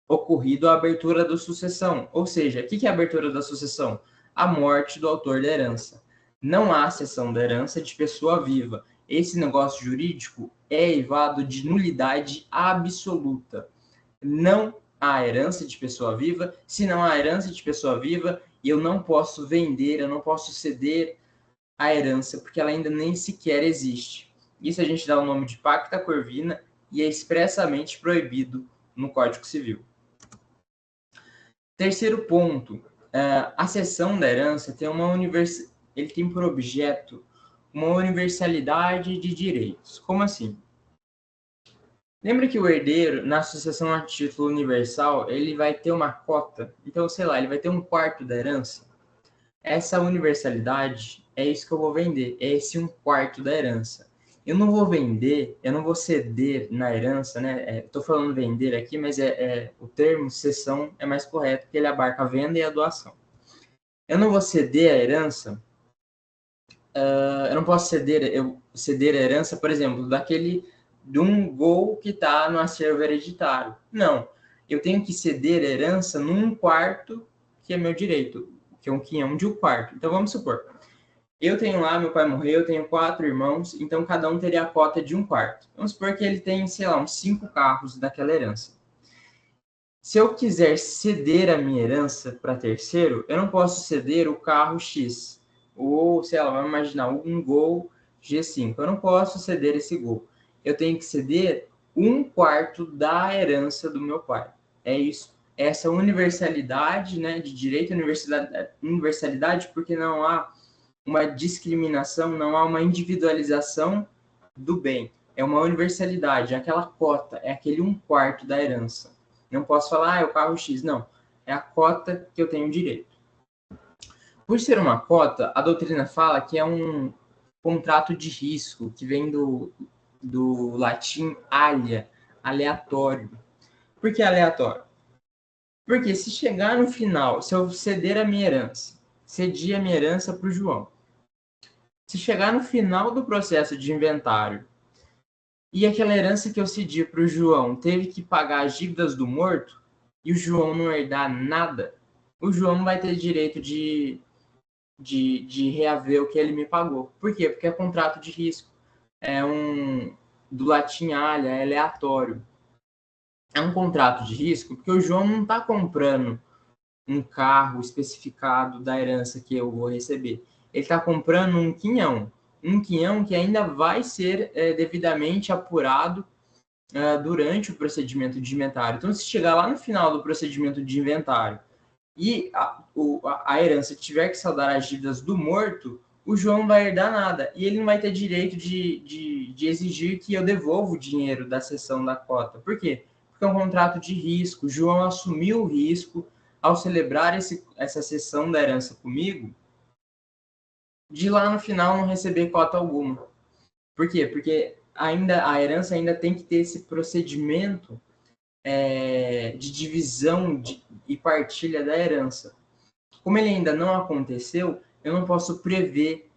ocorrido a abertura da sucessão. Ou seja, o que é a abertura da sucessão? A morte do autor da herança. Não há cessão da herança de pessoa viva. Esse negócio jurídico é eivado de nulidade absoluta. Não há herança de pessoa viva. Se não há herança de pessoa viva, eu não posso vender, eu não posso ceder a herança, porque ela ainda nem sequer existe. Isso a gente dá o nome de pacta corvina e é expressamente proibido no Código Civil. Terceiro ponto, a cessão da herança tem ele tem por objeto uma universalidade de direitos. Como assim? Lembra que o herdeiro, na sucessão a título universal, ele vai ter uma cota. Então, sei lá, ele vai ter um quarto da herança. Essa universalidade é isso que eu vou vender, é esse um quarto da herança. Eu não vou vender, eu não vou ceder na herança, né? Estou falando vender aqui, mas o termo cessão é mais correto, porque ele abarca a venda e a doação. Eu não vou ceder a herança, eu não posso ceder a herança, por exemplo, de um gol que está no acervo hereditário. Não, eu tenho que ceder a herança num quarto que é meu direito, que é um quinhão de um quarto. Então, vamos supor, eu tenho lá, meu pai morreu, eu tenho 4 irmãos, então cada um teria a cota de um quarto. Vamos supor que ele tem, sei lá, uns 5 carros daquela herança. Se eu quiser ceder a minha herança para terceiro, eu não posso ceder o carro X. Ou, sei lá, vamos imaginar um Gol G5. Eu não posso ceder esse Gol. Eu tenho que ceder um quarto da herança do meu pai. É isso. Essa universalidade, né, de direito à universalidade, porque não há uma discriminação, não há uma individualização do bem. É uma universalidade, é aquela cota, é aquele um quarto da herança. Não posso falar, é o carro X, não. É a cota que eu tenho direito. Por ser uma cota, a doutrina fala que é um contrato de risco, que vem do latim alia, aleatório. Por que aleatório? Porque se chegar no final, se eu ceder a minha herança, cedi a minha herança para o João, se chegar no final do processo de inventário e aquela herança que eu cedi para o João teve que pagar as dívidas do morto e o João não herdar nada, o João não vai ter direito de reaver o que ele me pagou. Por quê? Porque é contrato de risco. Do latim alha, é aleatório. É um contrato de risco porque o João não está comprando um carro especificado da herança que eu vou receber. Ele está comprando um quinhão que ainda vai ser devidamente apurado durante o procedimento de inventário. Então, se chegar lá no final do procedimento de inventário e a herança tiver que saldar as dívidas do morto, o João não vai herdar nada. E ele não vai ter direito de exigir que eu devolva o dinheiro da cessão da cota. Por quê? Porque é um contrato de risco. O João assumiu o risco ao celebrar essa cessão da herança comigo, de lá no final não receber cota alguma. Por quê? Porque a herança ainda tem que ter esse procedimento de divisão e partilha da herança. Como ele ainda não aconteceu, eu não posso prever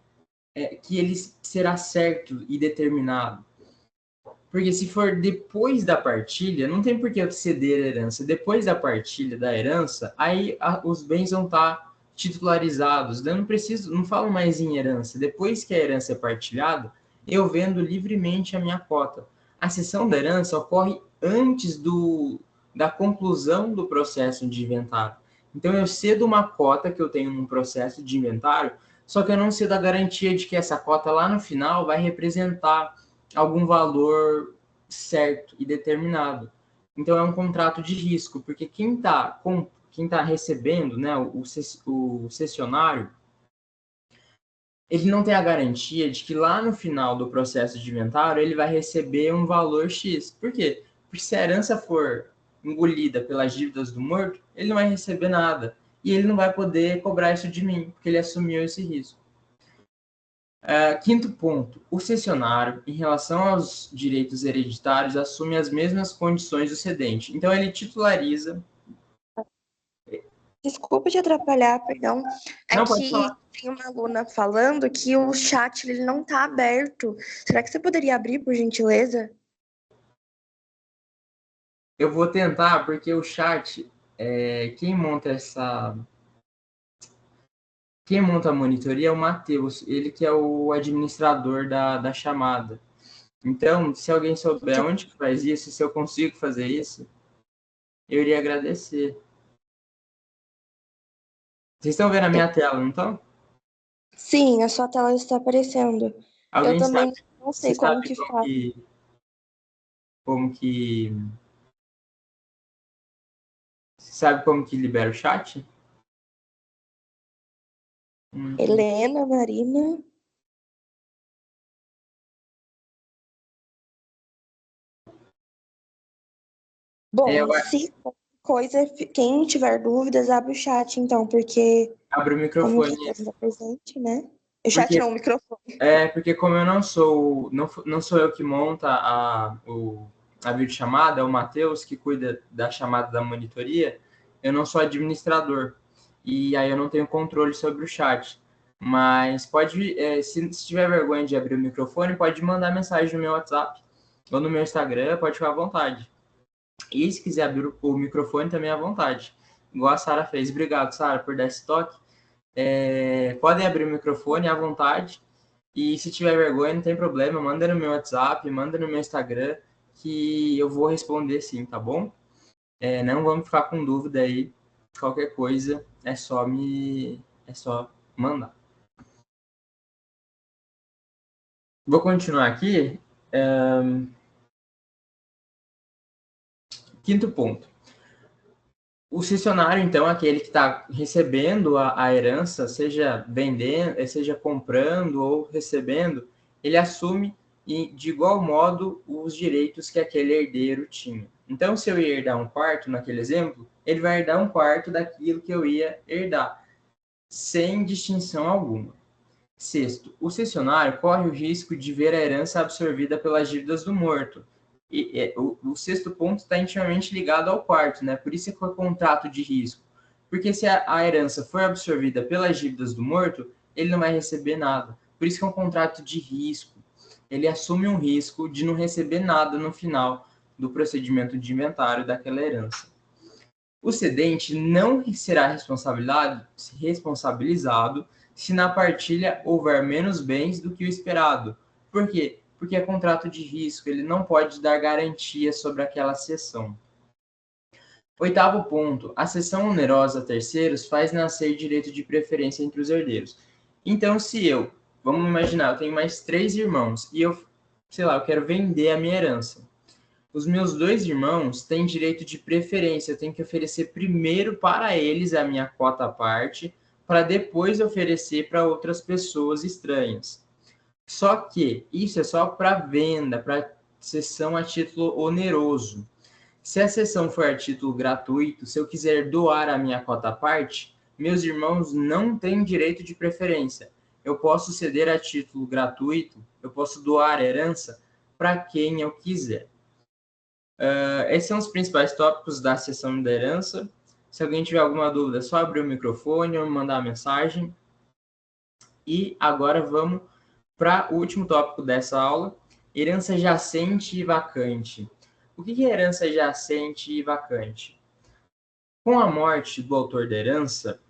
que ele será certo e determinado. Porque se for depois da partilha, não tem por que eu ceder a herança. Depois da partilha da herança, aí os bens vão estar titularizados. Eu não falo mais em herança. Depois que a herança é partilhada, eu vendo livremente a minha cota. A cessão da herança ocorre antes da conclusão do processo de inventário. Então, eu cedo uma cota que eu tenho num processo de inventário, só que eu não cedo a garantia de que essa cota lá no final vai representar algum valor certo e determinado. Então, é um contrato de risco, porque quem tá recebendo, né, o cessionário, ele não tem a garantia de que lá no final do processo de inventário ele vai receber um valor X. Por quê? Porque se a herança for engolida pelas dívidas do morto, ele não vai receber nada. E ele não vai poder cobrar isso de mim, porque ele assumiu esse risco. Quinto ponto, o cessionário, em relação aos direitos hereditários, assume as mesmas condições do cedente. Então, ele titulariza... Desculpa te atrapalhar, perdão. Não, pode falar. Tem uma aluna falando que o chat ele não está aberto. Será que você poderia abrir, por gentileza? Eu vou tentar, porque o chat, quem monta a monitoria é o Matheus, ele que é o administrador da chamada. Então, se alguém souber onde que faz isso, se eu consigo fazer isso, eu iria agradecer. Vocês estão vendo a minha tela, não estão? Sim, a sua tela está aparecendo. Eu Alguém também sabe? não Você sei como sabe que faz. Sabe como que libera o chat? Helena, Marina. Bom, se coisa, quem tiver dúvidas, abre o chat, então, porque Abre o como microfone. você está presente, né? O chat não, o microfone. Porque como eu não sou eu que monta a videochamada, é o Matheus que cuida da chamada da monitoria, eu não sou administrador. E aí eu não tenho controle sobre o chat. Mas pode, se tiver vergonha de abrir o microfone, pode mandar mensagem no meu WhatsApp ou no meu Instagram, pode ficar à vontade. E se quiser abrir o microfone também à vontade. Igual a Sara fez. Obrigado, Sara, por dar esse toque. Podem abrir o microfone à vontade. E se tiver vergonha, não tem problema, manda no meu WhatsApp, manda no meu Instagram, que eu vou responder sim, tá bom? Não vamos ficar com dúvida aí. Qualquer coisa, é só mandar. Vou continuar aqui. Quinto ponto. O cessionário, então, é aquele que está recebendo a herança, seja vendendo, seja comprando ou recebendo, ele assume de igual modo os direitos que aquele herdeiro tinha. Então, se eu ia herdar um quarto, naquele exemplo, ele vai herdar um quarto daquilo que eu ia herdar, sem distinção alguma. Sexto, o cessionário corre o risco de ver a herança absorvida pelas dívidas do morto. O sexto ponto está intimamente ligado ao quarto, né? Por isso é que é contrato de risco. Porque se a herança for absorvida pelas dívidas do morto, ele não vai receber nada. Por isso que é um contrato de risco. Ele assume um risco de não receber nada no final do procedimento de inventário daquela herança. O cedente não será responsabilizado se na partilha houver menos bens do que o esperado. Por quê? Porque é contrato de risco, ele não pode dar garantia sobre aquela cessão. 8º ponto, a cessão onerosa a terceiros faz nascer direito de preferência entre os herdeiros. Então, se eu, vamos imaginar, eu tenho mais 3 irmãos e eu, sei lá, eu quero vender a minha herança. Os meus 2 irmãos têm direito de preferência, eu tenho que oferecer primeiro para eles a minha cota à parte, para depois oferecer para outras pessoas estranhas. Só que isso é só para venda, para cessão a título oneroso. Se a cessão for a título gratuito, se eu quiser doar a minha cota à parte, meus irmãos não têm direito de preferência. Eu posso ceder a título gratuito, eu posso doar a herança para quem eu quiser. Esses são os principais tópicos da cessão da herança. Se alguém tiver alguma dúvida, é só abrir o microfone ou me mandar uma mensagem. E agora vamos para o último tópico dessa aula, herança jacente e vacante. O que é herança jacente e vacante? Com a morte do autor da herança,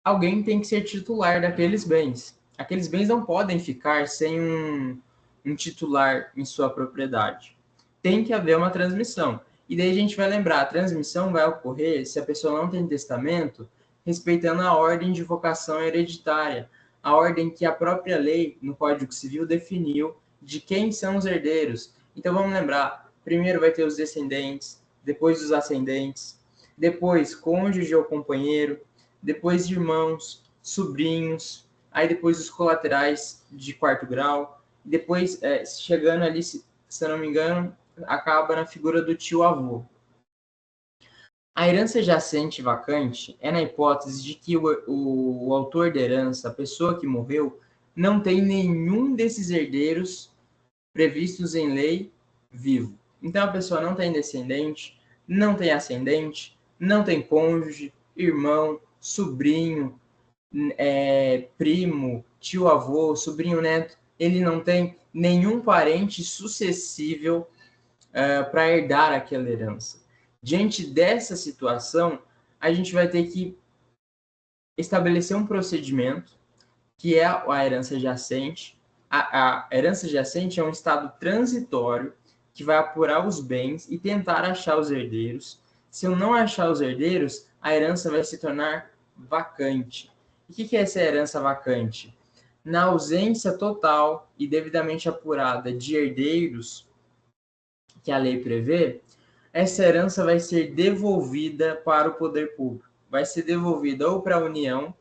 alguém tem que ser titular daqueles bens. Aqueles bens não podem ficar sem um titular em sua propriedade. Tem que haver uma transmissão. E daí a gente vai lembrar, a transmissão vai ocorrer se a pessoa não tem testamento, respeitando a ordem de vocação hereditária, a ordem que a própria lei, no Código Civil, definiu de quem são os herdeiros. Então vamos lembrar, primeiro vai ter os descendentes, depois os ascendentes, depois cônjuge ou companheiro, depois irmãos, sobrinhos, aí depois os colaterais de 4º grau, depois, chegando ali, se eu não me engano, acaba na figura do tio-avô. A herança jacente vacante é na hipótese de que o autor da herança, a pessoa que morreu, não tem nenhum desses herdeiros previstos em lei vivo. Então, a pessoa não tem descendente, não tem ascendente, não tem cônjuge, irmão, sobrinho, primo, tio-avô, sobrinho-neto. Ele não tem nenhum parente sucessível para herdar aquela herança. Diante dessa situação, a gente vai ter que estabelecer um procedimento, que é a herança jacente. A herança jacente é um estado transitório que vai apurar os bens e tentar achar os herdeiros. Se eu não achar os herdeiros, a herança vai se tornar vacante. E o que é essa herança vacante? Na ausência total e devidamente apurada de herdeiros que a lei prevê, essa herança vai ser devolvida para o poder público. Vai ser devolvida ou para a União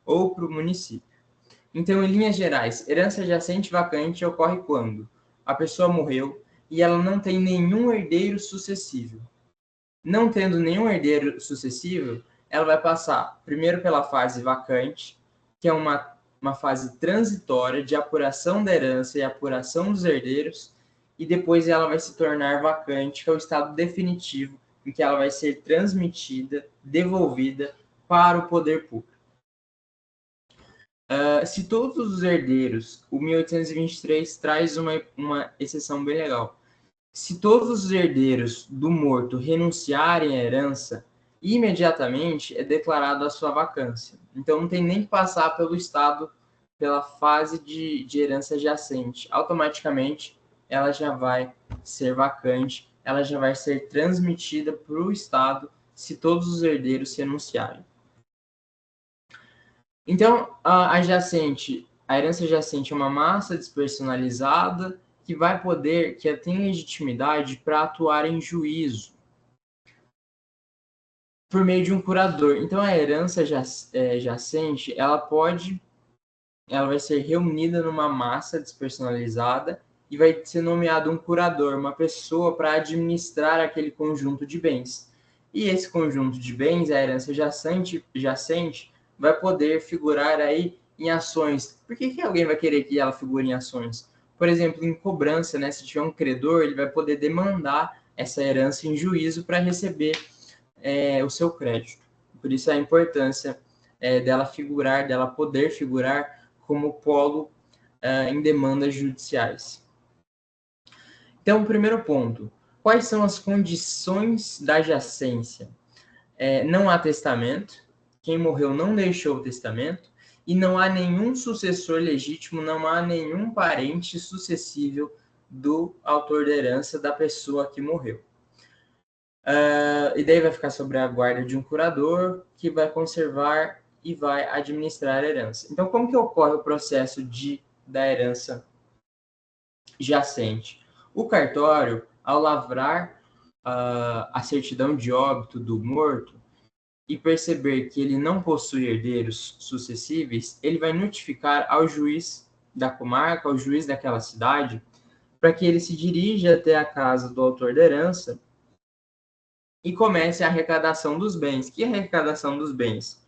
ou para o município. Então, em linhas gerais, herança jacente vacante ocorre quando a pessoa morreu e ela não tem nenhum herdeiro sucessível. Não tendo nenhum herdeiro sucessível, ela vai passar primeiro pela fase vacante, que é uma fase transitória de apuração da herança e apuração dos herdeiros, e depois ela vai se tornar vacante, que é o estado definitivo, em que ela vai ser transmitida, devolvida para o poder público. Se todos os herdeiros, o 1823 traz uma exceção bem legal. Se todos os herdeiros do morto renunciarem à herança, imediatamente é declarado a sua vacância. Então não tem nem que passar pelo estado, pela fase de herança jacente. Automaticamente ela já vai ser vacante, ela já vai ser transmitida para o Estado se todos os herdeiros renunciarem. Então, a herança jacente é uma massa despersonalizada que tem legitimidade para atuar em juízo por meio de um curador. Então, a herança jacente, ela vai ser reunida numa massa despersonalizada e vai ser nomeado um curador, uma pessoa para administrar aquele conjunto de bens. E esse conjunto de bens, a herança jacente vai poder figurar aí em ações. Por que alguém vai querer que ela figure em ações? Por exemplo, em cobrança, né? Se tiver um credor, ele vai poder demandar essa herança em juízo para receber o seu crédito. Por isso a importância dela poder figurar como polo em demandas judiciais. Então, o primeiro ponto, quais são as condições da jacência? Não há testamento, quem morreu não deixou o testamento, e não há nenhum sucessor legítimo, não há nenhum parente sucessível do autor da herança da pessoa que morreu. E daí vai ficar sobre a guarda de um curador que vai conservar e vai administrar a herança. Então, como que ocorre o processo da herança jacente? O cartório, ao lavrar a certidão de óbito do morto e perceber que ele não possui herdeiros sucessíveis, ele vai notificar ao juiz da comarca, ao juiz daquela cidade, para que ele se dirija até a casa do autor da herança e comece a arrecadação dos bens. Que é a arrecadação dos bens?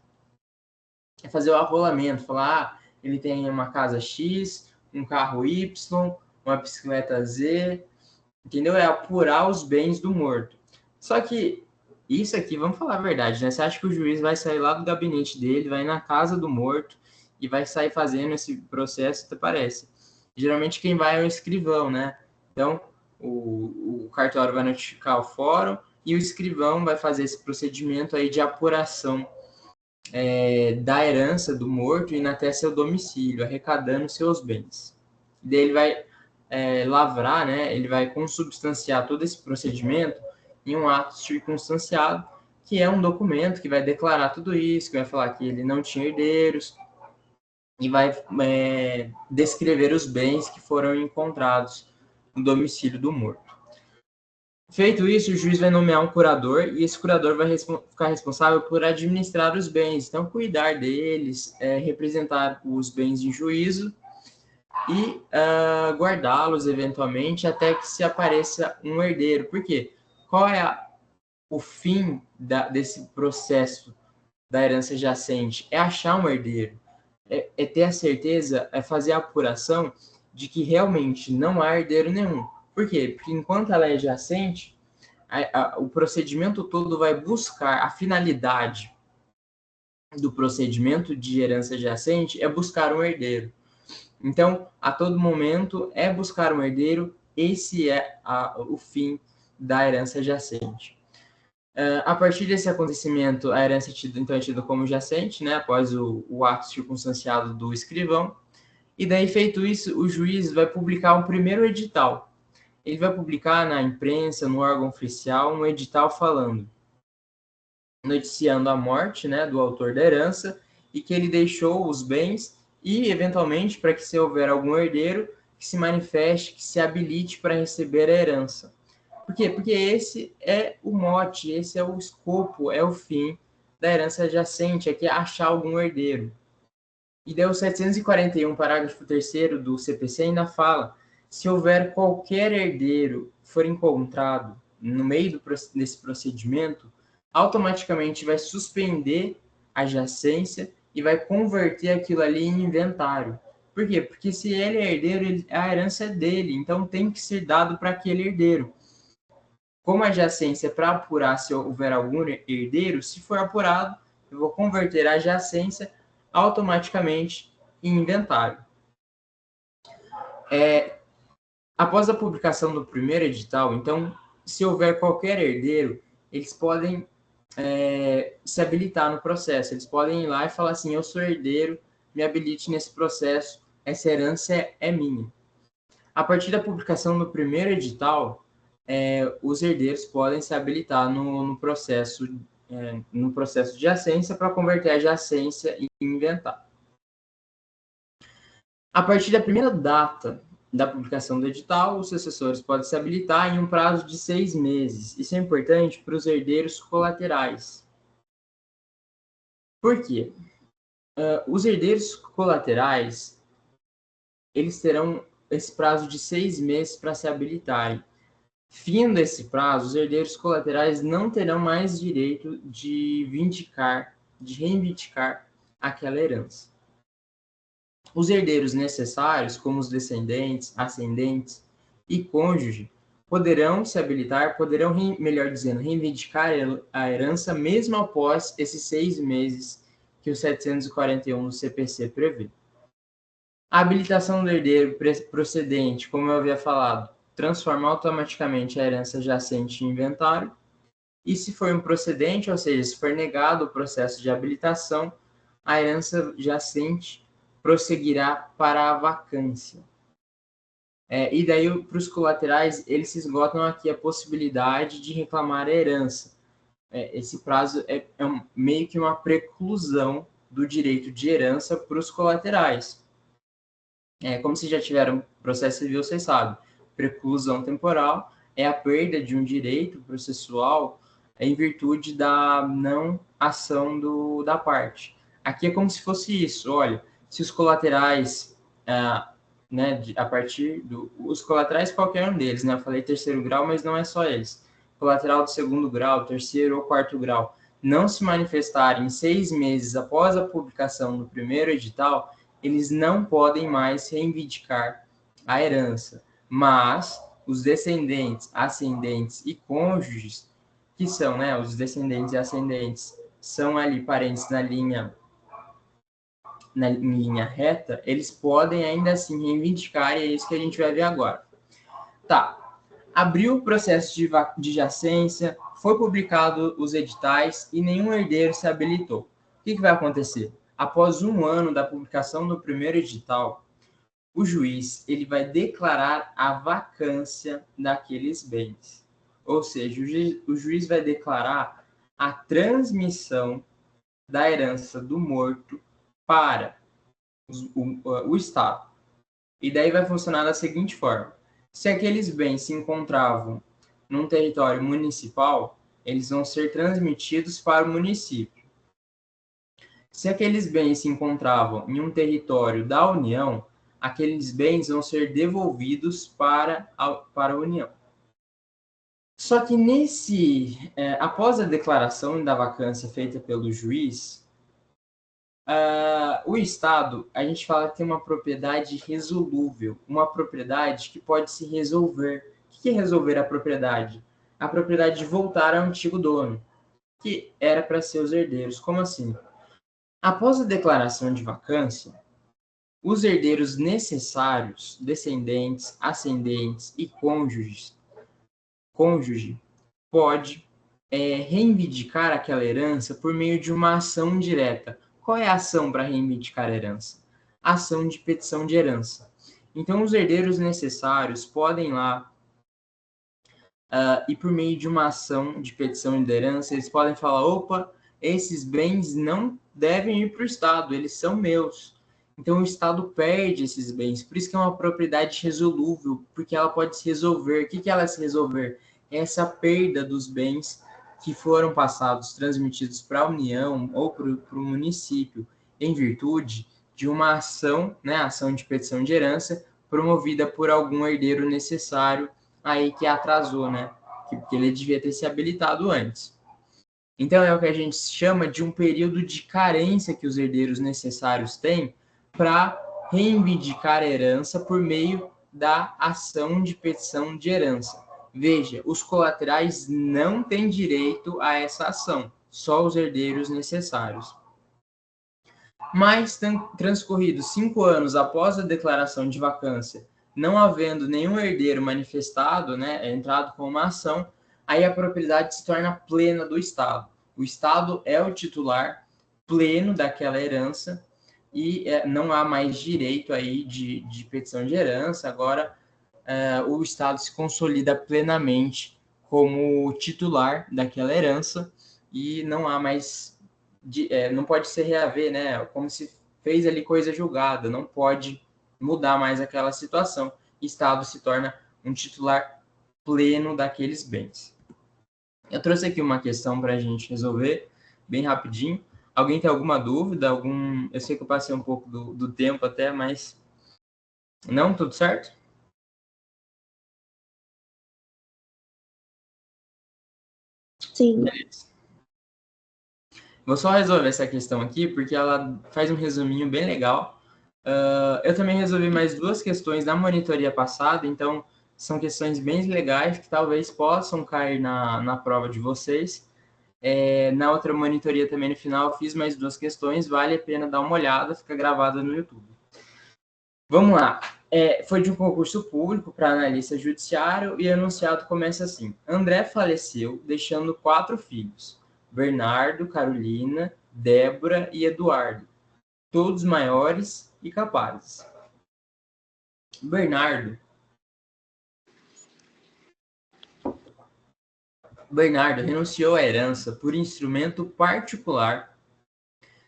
É fazer o arrolamento, falar, ele tem uma casa X, um carro Y, uma bicicleta Z, entendeu? É apurar os bens do morto. Só que isso aqui, vamos falar a verdade, né? Você acha que o juiz vai sair lá do gabinete dele, vai na casa do morto e vai sair fazendo esse processo, até parece. Geralmente quem vai é o escrivão, né? Então, o cartório vai notificar o fórum e o escrivão vai fazer esse procedimento aí de apuração da herança do morto indo até seu domicílio, arrecadando seus bens. Daí ele vai lavrar, né? Ele vai consubstanciar todo esse procedimento em um ato circunstanciado, que é um documento que vai declarar tudo isso, que vai falar que ele não tinha herdeiros e vai descrever os bens que foram encontrados no domicílio do morto. Feito isso, o juiz vai nomear um curador e esse curador vai ficar responsável por administrar os bens, então cuidar deles, representar os bens em juízo e guardá-los eventualmente até que se apareça um herdeiro. Por quê? Qual é o fim desse processo da herança jacente? É achar um herdeiro, é ter a certeza, é fazer a apuração de que realmente não há herdeiro nenhum. Por quê? Porque enquanto ela é jacente, o procedimento todo vai buscar, a finalidade do procedimento de herança jacente é buscar um herdeiro. Então, a todo momento é buscar um herdeiro, esse é o fim da herança jacente. A partir desse acontecimento, a herança então é tida como jacente, né, após o ato circunstanciado do escrivão, e daí, feito isso, o juiz vai publicar um primeiro edital. Ele vai publicar na imprensa, no órgão oficial, um edital noticiando a morte, né, do autor da herança e que ele deixou os bens e, eventualmente, para que se houver algum herdeiro, que se manifeste, que se habilite para receber a herança. Por quê? Porque esse é o mote, esse é o escopo, é o fim da herança jacente, é que é achar algum herdeiro. E daí o 741, parágrafo 3º do CPC ainda fala: se houver qualquer herdeiro for encontrado no meio desse procedimento, automaticamente vai suspender a jacência e vai converter aquilo ali em inventário. Por quê? Porque se ele é herdeiro, a herança é dele, então tem que ser dado para aquele herdeiro. Como a jacência é para apurar se houver algum herdeiro, se for apurado, eu vou converter a jacência automaticamente em inventário. Após a publicação do primeiro edital, então, se houver qualquer herdeiro, eles podem se habilitar no processo. Eles podem ir lá e falar assim: eu sou herdeiro, me habilite nesse processo, essa herança é minha. A partir da publicação do primeiro edital, os herdeiros podem se habilitar no processo de jacência para converter a jacência em inventário. A partir da primeira data da publicação do edital, os sucessores podem se habilitar em um prazo de 6 meses. Isso é importante para os herdeiros colaterais. Por quê? Os herdeiros colaterais, eles terão esse prazo de 6 meses para se habilitarem. Findo esse prazo, os herdeiros colaterais não terão mais direito de reivindicar aquela herança. Os herdeiros necessários, como os descendentes, ascendentes e cônjuge, poderão se habilitar, melhor dizendo, reivindicar a herança mesmo após esses 6 meses que o 741 do CPC prevê. A habilitação do herdeiro procedente, como eu havia falado, transforma automaticamente a herança jacente em inventário. E se for improcedente, ou seja, se for negado o processo de habilitação, a herança jacente prosseguirá para a vacância. E daí, para os colaterais, eles se esgotam aqui a possibilidade de reclamar a herança. Esse prazo é meio que uma preclusão do direito de herança para os colaterais. Como vocês já tiveram processo civil, vocês sabem. Preclusão temporal é a perda de um direito processual em virtude da não ação da parte. Aqui é como se fosse isso. Olha, se os colaterais, né, a partir os colaterais, qualquer um deles, né? Eu falei terceiro grau, mas não é só eles. Colateral do segundo grau, terceiro ou quarto grau, não se manifestarem 6 meses após a publicação do primeiro edital, eles não podem mais reivindicar a herança, mas os descendentes, ascendentes e cônjuges, que são, né, os descendentes e ascendentes, são ali parentes na linha reta, eles podem ainda assim reivindicar, e é isso que a gente vai ver agora. Tá, abriu o processo de jacência, foi publicado os editais e nenhum herdeiro se habilitou. O que vai acontecer? Após 1 ano da publicação do primeiro edital, o juiz ele vai declarar a vacância daqueles bens. Ou seja, o juiz vai declarar a transmissão da herança do morto para o Estado. E daí vai funcionar da seguinte forma. Se aqueles bens se encontravam num território municipal, eles vão ser transmitidos para o município. Se aqueles bens se encontravam em um território da União, aqueles bens vão ser devolvidos para a União. Só que após a declaração da vacância feita pelo juiz, o Estado, a gente fala que tem uma propriedade resolúvel, uma propriedade que pode se resolver. O que é resolver a propriedade? A propriedade de voltar ao antigo dono, que era para ser os herdeiros. Como assim? Após a declaração de vacância, os herdeiros necessários, descendentes, ascendentes e cônjuge, pode reivindicar aquela herança por meio de uma ação direta. Qual é a ação para reivindicar a herança? Ação de petição de herança. Então, os herdeiros necessários podem lá, e por meio de uma ação de petição de herança, eles podem falar, opa, esses bens não devem ir para o Estado, eles são meus. Então, o Estado perde esses bens. Por isso que é uma propriedade resolúvel, porque ela pode se resolver. O que ela se resolver? Essa perda dos bens que foram passados, transmitidos para a União ou para o município, em virtude de uma ação, né, ação de petição de herança, promovida por algum herdeiro necessário aí que atrasou, né? Porque ele devia ter se habilitado antes. Então, é o que a gente chama de um período de carência que os herdeiros necessários têm para reivindicar a herança por meio da ação de petição de herança. Veja, os colaterais não têm direito a essa ação, só os herdeiros necessários. Mas, transcorridos 5 anos após a declaração de vacância, não havendo nenhum herdeiro manifestado, né, entrado com uma ação, aí a propriedade se torna plena do Estado. O Estado é o titular pleno daquela herança e não há mais direito aí de petição de herança. Agora, o Estado se consolida plenamente como titular daquela herança e não há mais, não pode se reaver, né? Como se fez ali coisa julgada, não pode mudar mais aquela situação. O Estado se torna um titular pleno daqueles bens. Eu trouxe aqui uma questão para a gente resolver, bem rapidinho. Alguém tem alguma dúvida? Eu sei que eu passei um pouco do tempo até, mas... Não? Tudo certo? Sim. Beleza. Vou só resolver essa questão aqui, porque ela faz um resuminho bem legal. Eu também resolvi mais 2 questões da monitoria passada, então são questões bem legais que talvez possam cair na prova de vocês. Na outra monitoria também, no final, eu fiz mais 2 questões, vale a pena dar uma olhada, fica gravada no YouTube. Vamos lá. Foi de um concurso público para analista judiciário e o enunciado começa assim. André faleceu, deixando 4 filhos. Bernardo, Carolina, Débora e Eduardo. Todos maiores e capazes. Bernardo Bernardo renunciou à herança por instrumento particular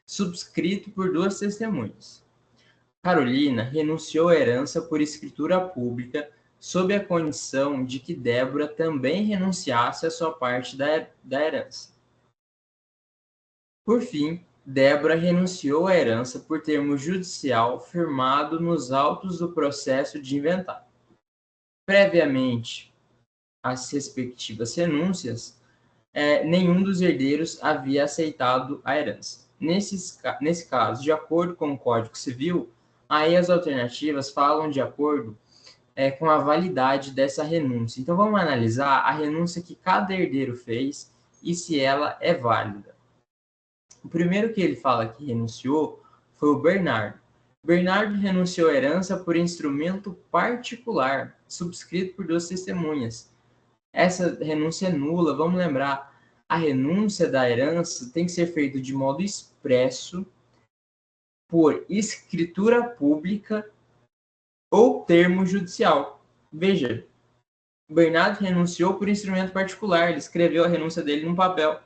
subscrito por 2 testemunhas. Carolina renunciou à herança por escritura pública sob a condição de que Débora também renunciasse à sua parte da herança. Por fim, Débora renunciou à herança por termo judicial firmado nos autos do processo de inventário. Previamente às respectivas renúncias, nenhum dos herdeiros havia aceitado a herança. Nesse caso, de acordo com o Código Civil, aí as alternativas falam de acordo com a validade dessa renúncia. Então, vamos analisar a renúncia que cada herdeiro fez e se ela é válida. O primeiro que ele fala que renunciou foi o Bernardo. Bernardo renunciou à herança por instrumento particular, subscrito por 2 testemunhas. Essa renúncia é nula, vamos lembrar, a renúncia da herança tem que ser feita de modo expresso, por escritura pública ou termo judicial. Veja, Bernardo renunciou por instrumento particular, ele escreveu a renúncia dele num papel.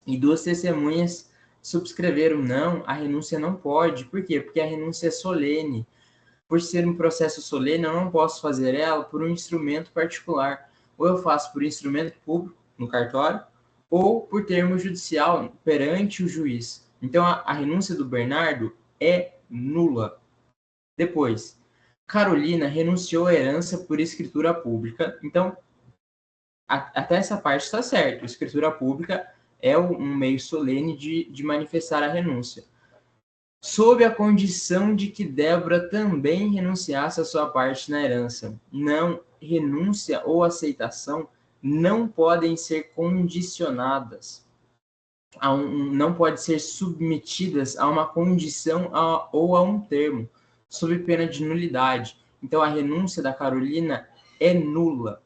E 2 testemunhas subscreveram, não, a renúncia não pode. Por quê? Porque a renúncia é solene. Por ser um processo solene, eu não posso fazer ela por um instrumento particular. Ou eu faço por instrumento público, no cartório, ou por termo judicial, perante o juiz. Então, a renúncia do Bernardo é nula. Depois, Carolina renunciou à herança por escritura pública. Então, até essa parte está certo. Escritura pública é um meio solene de manifestar a renúncia. Sob a condição de que Débora também renunciasse à sua parte na herança. Não, renúncia ou aceitação não podem ser condicionadas. Não podem ser submetidas a uma condição ou a um termo, sob pena de nulidade. Então, a renúncia da Carolina é nula,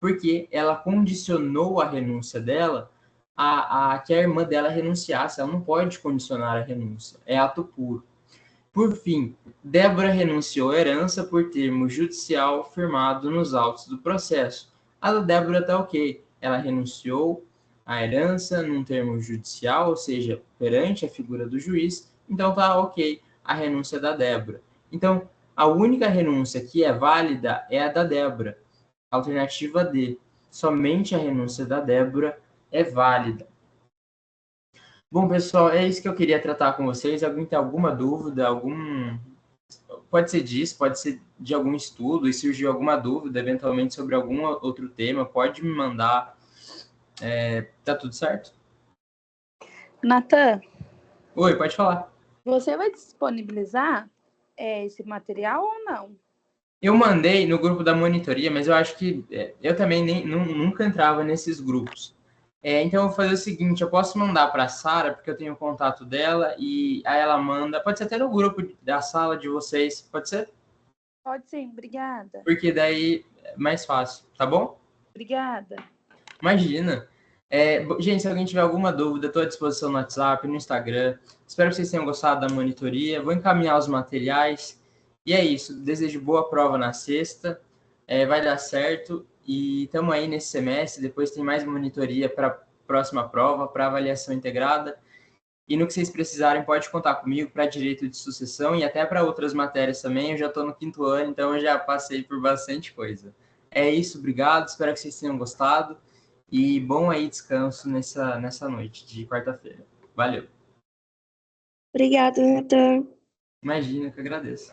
porque ela condicionou a renúncia dela a que a irmã dela renunciasse. Ela não pode condicionar a renúncia, é ato puro. Por fim, Débora renunciou à herança por termo judicial firmado nos autos do processo. A da Débora está ok, ela renunciou à herança num termo judicial, ou seja, perante a figura do juiz, então está ok a renúncia da Débora. Então, a única renúncia que é válida é a da Débora. Alternativa D, somente a renúncia da Débora é válida. Bom, pessoal, é isso que eu queria tratar com vocês. Alguém tem alguma dúvida, pode ser disso, pode ser de algum estudo, e surgiu alguma dúvida, eventualmente, sobre algum outro tema, pode me mandar. Tá tudo certo? Natan? Oi, pode falar. Você vai disponibilizar esse material ou não? Eu mandei no grupo da monitoria, mas eu acho que eu também nunca entrava nesses grupos. Então, eu vou fazer o seguinte, eu posso mandar para a Sara, porque eu tenho o contato dela, e aí ela manda, pode ser até no grupo da sala de vocês, pode ser? Pode sim, obrigada. Porque daí é mais fácil, tá bom? Obrigada. Imagina. Gente, se alguém tiver alguma dúvida, estou à disposição no WhatsApp, no Instagram. Espero que vocês tenham gostado da monitoria. Vou encaminhar os materiais. E é isso. Desejo boa prova na sexta. Vai dar certo. E estamos aí nesse semestre. Depois tem mais monitoria para a próxima prova, para avaliação integrada. E no que vocês precisarem, pode contar comigo para direito de sucessão e até para outras matérias também. Eu já estou no 5º ano, então eu já passei por bastante coisa. É isso, obrigado. Espero que vocês tenham gostado. E bom aí descanso nessa noite de quarta-feira. Valeu. Obrigada, Natan. Imagina, que eu agradeço.